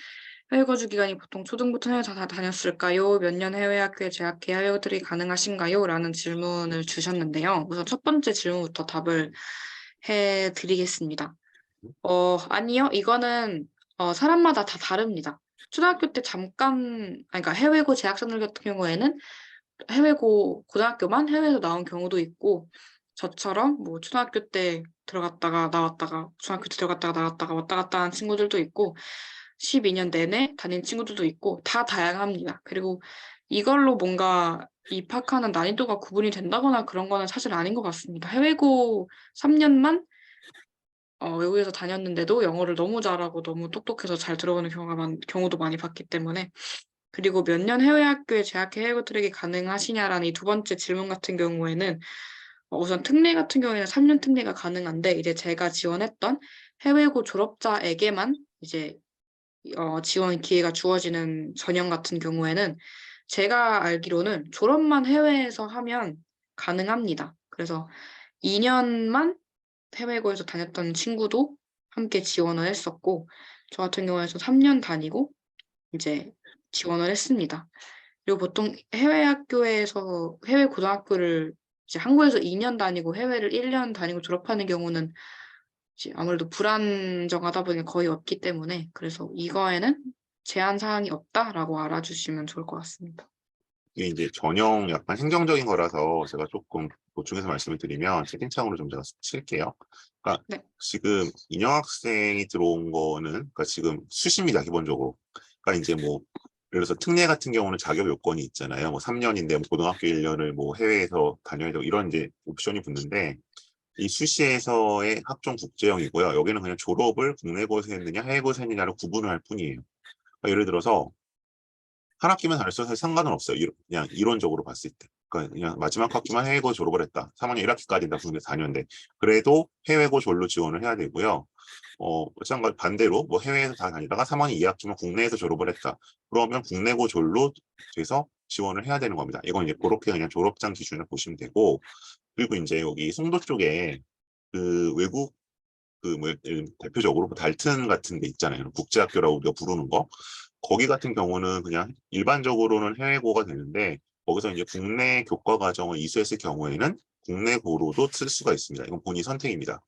해외 거주 기간이 보통 초등부터 해외 다 다녔을까요? 몇 년 해외 학교에 재학해 해외들이 가능하신가요? 라는 질문을 주셨는데요. 우선 첫 번째 질문부터 답을 해드리겠습니다. 아니요. 이거는 사람마다 다 다릅니다. 초등학교 때 잠깐, 그러니까 해외고 재학생들 같은 경우에는 해외고 고등학교만 해외에서 나온 경우도 있고 저처럼 뭐 초등학교 때 들어갔다가 나왔다가 중학교 때 들어갔다가 나왔다가 왔다 갔다 한 친구들도 있고 12년 내내 다닌 친구들도 있고 다 다양합니다. 그리고 이걸로 뭔가 입학하는 난이도가 구분이 된다거나 그런 거는 사실 아닌 것 같습니다. 해외고 3년만 외국에서 다녔는데도 영어를 너무 잘하고 너무 똑똑해서 잘 들어오는 경우도 많이 봤기 때문에 그리고 몇 년 해외 학교에 재학해 해외 트랙이 가능하시냐라는 이 두 번째 질문 같은 경우에는 우선 특례 같은 경우에는 3년 특례가 가능한데 이제 제가 지원했던 해외고 졸업자에게만 이제 지원 기회가 주어지는 전형 같은 경우에는 제가 알기로는 졸업만 해외에서 하면 가능합니다. 그래서 2년만 해외고에서 다녔던 친구도 함께 지원을 했었고 저 같은 경우에는 3년 다니고 이제 지원을 했습니다. 그리고 보통 해외 학교에서 해외 고등학교를 이제 한국에서 2년 다니고 해외를 1년 다니고 졸업하는 경우는 이제 아무래도 불안정하다 보니 거의 없기 때문에 그래서 이거에는 제한 사항이 없다라고 알아주시면 좋을 것 같습니다. 이게 이제 전형 약간 행정적인 거라서 제가 조금 보충해서 말씀을 드리면 채팅창으로 좀 제가 칠게요. 그러니까 네, 지금 인형 학생이 들어온 거는 그러니까 지금 수시입니다, 기본적으로. 그러니까 이제 뭐 예를 들어서 특례 같은 경우는 자격 요건이 있잖아요. 뭐 3년인데 뭐 고등학교 1년을 뭐 해외에서 다녀야 되고 이런 이제 옵션이 붙는데 이 수시에서의 학종 국제형이고요. 여기는 그냥 졸업을 국내고에서 했느냐 해외고에서 했느냐를 구분을 할 뿐이에요. 그러니까 예를 들어서 한 학기만 다녔어도 사실 상관은 없어요. 그냥 이론적으로 봤을 때. 그러니까 그냥 마지막 학기만 해외고 졸업을 했다. 3학년 1학기까지 다 국내 4년인데 그래도 해외고 졸로 지원을 해야 되고요. 마찬가지 반대로 뭐 해외에서 다 다니다가 3학년 2학기만 국내에서 졸업을 했다. 그러면 국내고 졸로 돼서 지원을 해야 되는 겁니다. 이건 이제 그렇게 그냥 졸업장 기준을 보시면 되고 그리고 이제 여기 송도 쪽에 그 외국 뭐 대표적으로 뭐 달튼 같은 데 있잖아요. 국제학교라고 우리가 부르는 거. 거기 같은 경우는 그냥 일반적으로는 해외고가 되는데 거기서 이제 국내 교과 과정을 이수했을 경우에는 국내고로도 쓸 수가 있습니다. 이건 본인 선택입니다.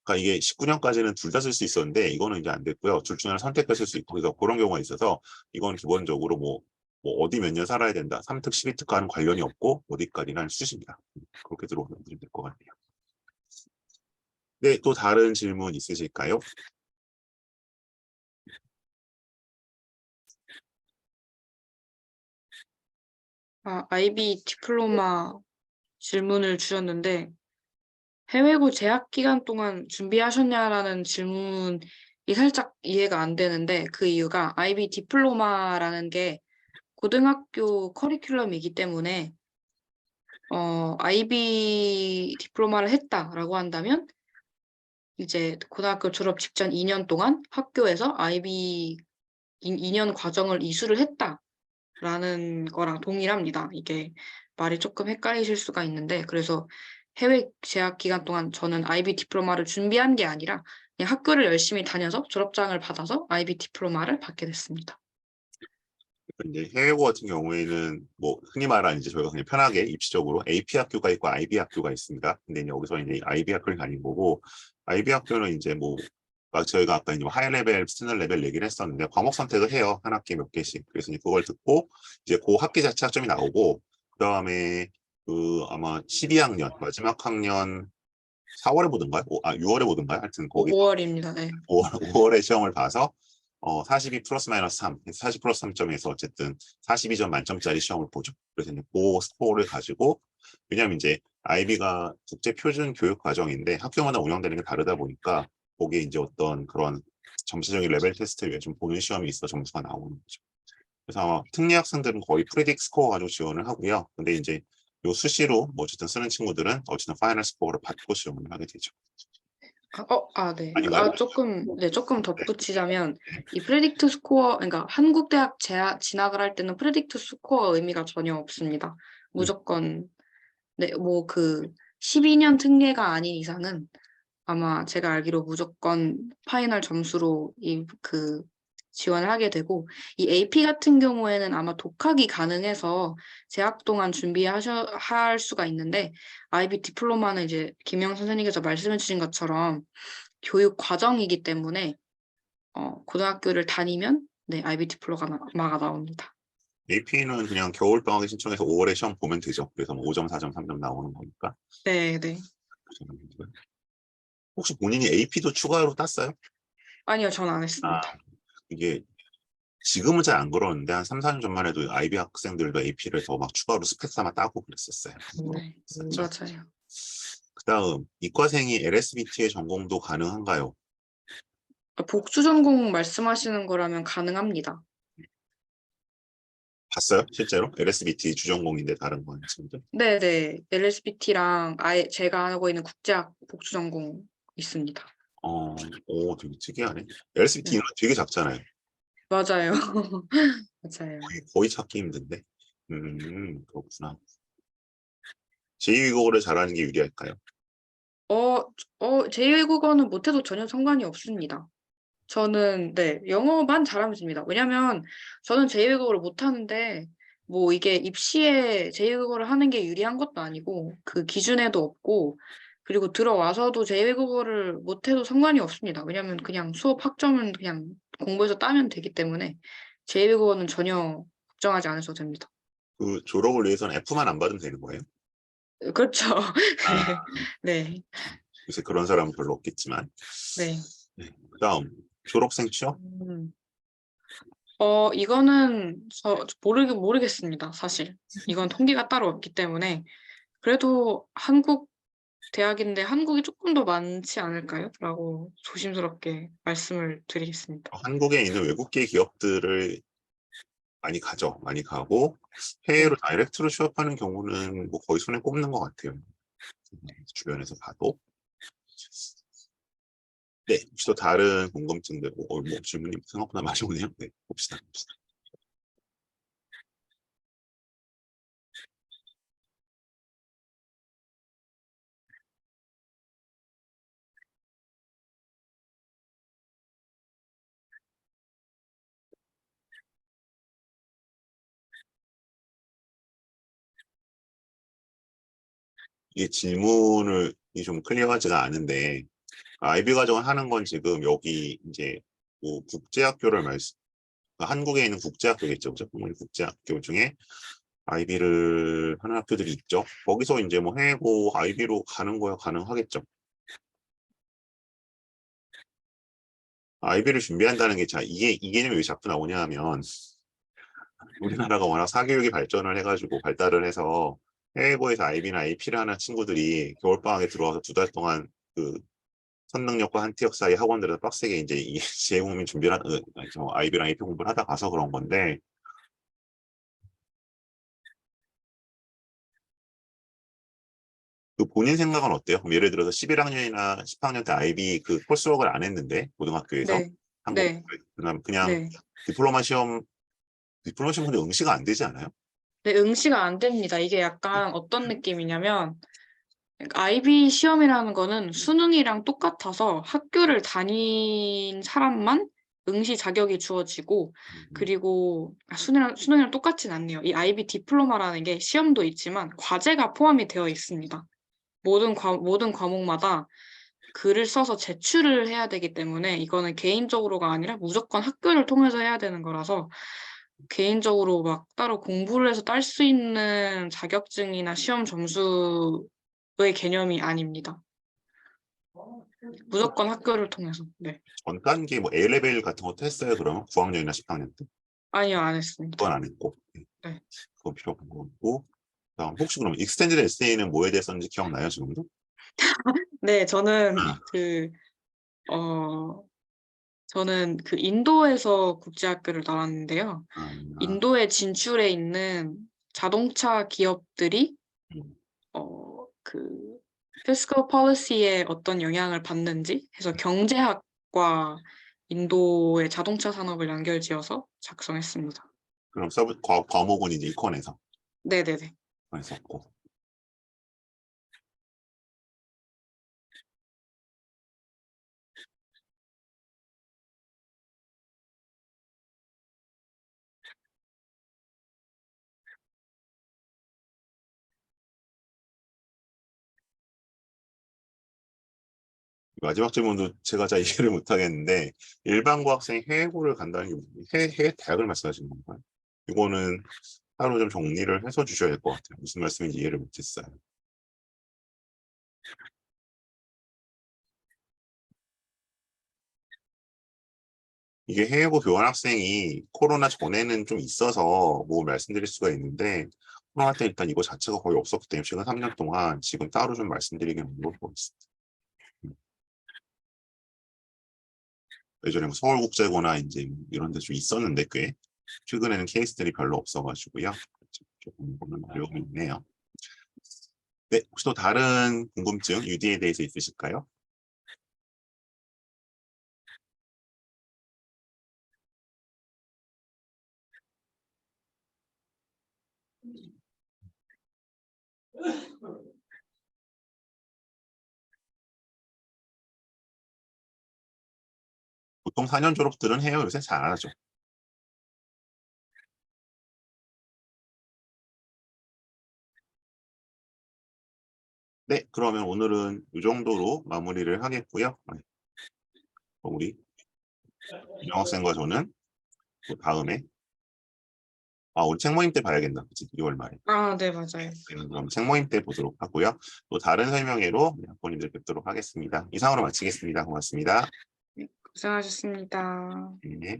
그러니까 이게 19년까지는 둘 다 쓸 수 있었는데 이거는 이제 안 됐고요. 둘 중에 하나 선택해서 쓸 수 있고 그래서 그런 경우가 있어서 이건 기본적으로 뭐 어디 몇 년 살아야 된다. 3특, 12특과는 관련이 없고 어디까지나 수시입니다. 그렇게 들어오면 될 것 같네요. 네, 또 다른 질문 있으실까요? IB 디플로마 질문을 주셨는데 해외고 재학 기간 동안 준비하셨냐라는 질문이 살짝 이해가 안 되는데 그 이유가 IB 디플로마라는 게 고등학교 커리큘럼이기 때문에 IB 디플로마를 했다라고 한다면 이제 고등학교 졸업 직전 2년 동안 학교에서 IB 2년 과정을 이수를 했다라는 거랑 동일합니다. 이게 말이 조금 헷갈리실 수가 있는데 그래서 해외 재학 기간 동안 저는 IB 디플로마를 준비한 게 아니라 그냥 학교를 열심히 다녀서 졸업장을 받아서 IB 디플로마를 받게 됐습니다. 이제 해외고 같은 경우에는 뭐 흔히 말하는 이제 저희가 그냥 편하게 입시적으로 AP 학교가 있고 IB 학교가 있습니다. 근데 이제 여기서 이제 IB 학교를 다닌 거고 IB 학교는 이제 뭐 저희가 아까 이제 하이 레벨, 스탠드 레벨 얘기를 했었는데 과목 선택을 해요. 한 학기에 몇 개씩. 그래서 이제 그걸 듣고 이제 그 학기 자체 학점이 나오고 그다음에 그 아마 12학년 마지막 학년 4월에 보던가요? 6월에 보던가요? 하여튼 거기 5월입니다. 네. 5월에 시험을 봐서 42 플러스 마이너스 3, 40 플러스 3점에서 어쨌든 42점 만점짜리 시험을 보죠. 그래서 이제 그 스코어를 가지고 왜냐하면 이제 IB가 국제 표준 교육 과정인데 학교마다 운영되는 게 다르다 보니까 거기에 이제 어떤 그런 점수적인 레벨 테스트 위에 좀 보는 시험이 있어 점수가 나오는 거죠. 그래서 아마 특례 학생들은 거의 프리딕 스코어 가지고 지원을 하고요. 근데 이제 요 수시로 뭐 어쨌든 쓰는 친구들은 어쨌든 파이널 스코어를 받고 지원을 하게 되죠. 네. 아닌가요? 조금 덧붙이자면, 이 프레딕트 스코어, 그러니까 한국 대학 진학을 할 때는 프레딕트 스코어 의미가 전혀 없습니다. 무조건, 네, 12년 특례가 아닌 이상은 아마 제가 알기로 무조건 파이널 점수로 지원을 하게 되고, 이 AP 같은 경우에는 아마 독학이 가능해서 재학 동안 할 수가 있는데, IB 디플로마는 이제 김영 선생님께서 말씀해 주신 것처럼 교육 과정이기 때문에, 고등학교를 다니면, 네, IB 디플로마가 나옵니다. AP는 그냥 겨울방학에 신청해서 5월에 시험 보면 되죠. 그래서 뭐 5점, 4점, 3점 나오는 거니까. 네, 네. 혹시 본인이 AP도 추가로 땄어요? 아니요, 전 안 아, 했습니다. 이게 지금은 잘 안 그러는데 한 3, 4년 전만 해도 IB 학생들도 AP를 더 막 추가로 스펙 삼아 따고 그랬었어요. 네, 맞아요. 그다음 이과생이 LSBT의 전공도 가능한가요? 복수 전공 말씀하시는 거라면 가능합니다. 봤어요? 실제로? LSBT 주전공인데 다른 거 친구들? 네네. LSBT랑 아예 제가 하고 있는 국제학 복수 전공 있습니다. 오, 되게 특이하네. LSBT 네. 이름 되게 작잖아요. 맞아요. 맞아요. 거의 찾기 힘든데. 그렇구나. 제2외국어를 잘하는 게 유리할까요? 제2외국어는 못해도 전혀 상관이 없습니다. 저는, 네, 영어만 잘하면 됩니다. 왜냐면 저는 제2외국어를 못하는데, 뭐 이게 입시에 제2외국어를 하는 게 유리한 것도 아니고, 그 기준에도 없고, 그리고 들어와서도 제2외국어를 못해도 상관이 없습니다. 왜냐면 그냥 수업 학점은 그냥 공부해서 따면 되기 때문에 제2외국어는 전혀 걱정하지 않으셔도 됩니다. 그 졸업을 위해서는 F만 안 받으면 되는 거예요? 그렇죠. 아, 네, 요새 그런 사람은 별로 없겠지만. 네. 네. 그다음 졸업생 취업? 음. 이거는 모르겠습니다, 사실. 이건 통계가 따로 없기 때문에. 그래도 한국 대학인데 한국이 조금 더 많지 않을까요? 라고 조심스럽게 말씀을 드리겠습니다. 한국에 있는 외국계 기업들을 많이 가죠. 많이 가고 해외로 네. 다이렉트로 취업하는 경우는 뭐 거의 손에 꼽는 것 같아요. 주변에서 봐도. 네, 혹시 또 다른 궁금증들, 뭐 질문이 생각보다 많이 오네요. 네, 봅시다. 이게 질문을 좀 클리어하지가 않은데, IB 과정을 하는 건 지금 여기 이제 뭐 국제학교를 한국에 있는 국제학교겠죠. 그죠? 국제학교 중에 IB를 하는 학교들이 있죠. 거기서 이제 뭐 해고 IB로 가는 거야 가능하겠죠. IB를 준비한다는 게, 자, 이 개념이 왜 자꾸 나오냐 하면, 우리나라가 워낙 사교육이 발전을 해가지고 발달을 해서 해외고에서 IB나 AP를 하는 친구들이 겨울방학에 들어와서 2달 동안 그 선능력과 한티역 사이 학원들에서 빡세게 이제 이 재외국민 준비를 IB랑 AP 공부를 하다 가서 그런 건데, 그 본인 생각은 어때요? 예를 들어서 11학년이나 10학년 때 IB 그 코스워크를 안 했는데 고등학교에서 네. 한국 네. 그냥 네. 디플로마 시험 근데 응시가 안 되지 않아요? 네, 응시가 안 됩니다. 이게 약간 어떤 느낌이냐면 IB 시험이라는 거는 수능이랑 똑같아서 학교를 다닌 사람만 응시 자격이 주어지고, 그리고 수능이랑 똑같진 않네요. 이 IB 디플로마라는 게 시험도 있지만 과제가 포함이 되어 있습니다. 모든 과목마다 글을 써서 제출을 해야 되기 때문에 이거는 개인적으로가 아니라 무조건 학교를 통해서 해야 되는 거라서 개인적으로 막 따로 공부를 해서 딸 수 있는 자격증이나 시험 점수의 개념이 아닙니다. 무조건 학교를 통해서. 네. 전 단계 뭐 A레벨 같은 것도 했어요, 그러면? 9학년이나 10학년 때? 아니요, 안 했습니다. 그건 안 했고. 네. 그건 필요 없는 거고. 그다음 혹시 그럼 익스텐디드 에세이는 뭐에 대해 썼는지 기억나요, 지금도? 네, 아, 어, 저는 그 인도에서 국제학교를 나왔는데요. 아, 인도에 진출해 있는 자동차 기업들이 음. 그 fiscal policy에 어떤 영향을 받는지 해서 경제학과 인도의 자동차 산업을 연결지어서 작성했습니다. 그럼 과목은 이제 이kon에서 네네네. 했었고. 마지막 질문도 제가 잘 이해를 못 하겠는데, 일반고 학생이 해외고를 간다는 게 해외 대학을 말씀하시는 건가요? 이거는 따로 좀 정리를 해서 주셔야 될 것 같아요. 무슨 말씀인지 이해를 못했어요. 이게 해외고 교환학생이 코로나 전에는 좀 있어서 뭐 말씀드릴 수가 있는데, 코로나 때 일단 이거 자체가 거의 없었기 때문에 최근 3년 동안 지금 따로 좀 말씀드리기는 어려울 것 같습니다. 예전에 뭐 서울국제고나 이제 이런 데 좀 있었는데 꽤 최근에는 케이스들이 별로 없어가지고요. 조금 보는 어려움이 있네요. 네, 혹시 또 다른 궁금증 UD에 대해서 있으실까요? 보통 4년 졸업들은 해요. 요새 잘 안 하죠. 네, 그러면 오늘은 이 정도로 마무리를 하겠고요. 네, 우리 유정학생과 저는 또 다음에 우리 책 모임 때 봐야겠나, 그치? 2월 말에. 아, 네, 맞아요. 그럼 책 모임 때 보도록 하고요. 또 다른 설명회로 학부모님들 뵙도록 하겠습니다. 이상으로 마치겠습니다. 고맙습니다. 네, 고생하셨습니다. 네.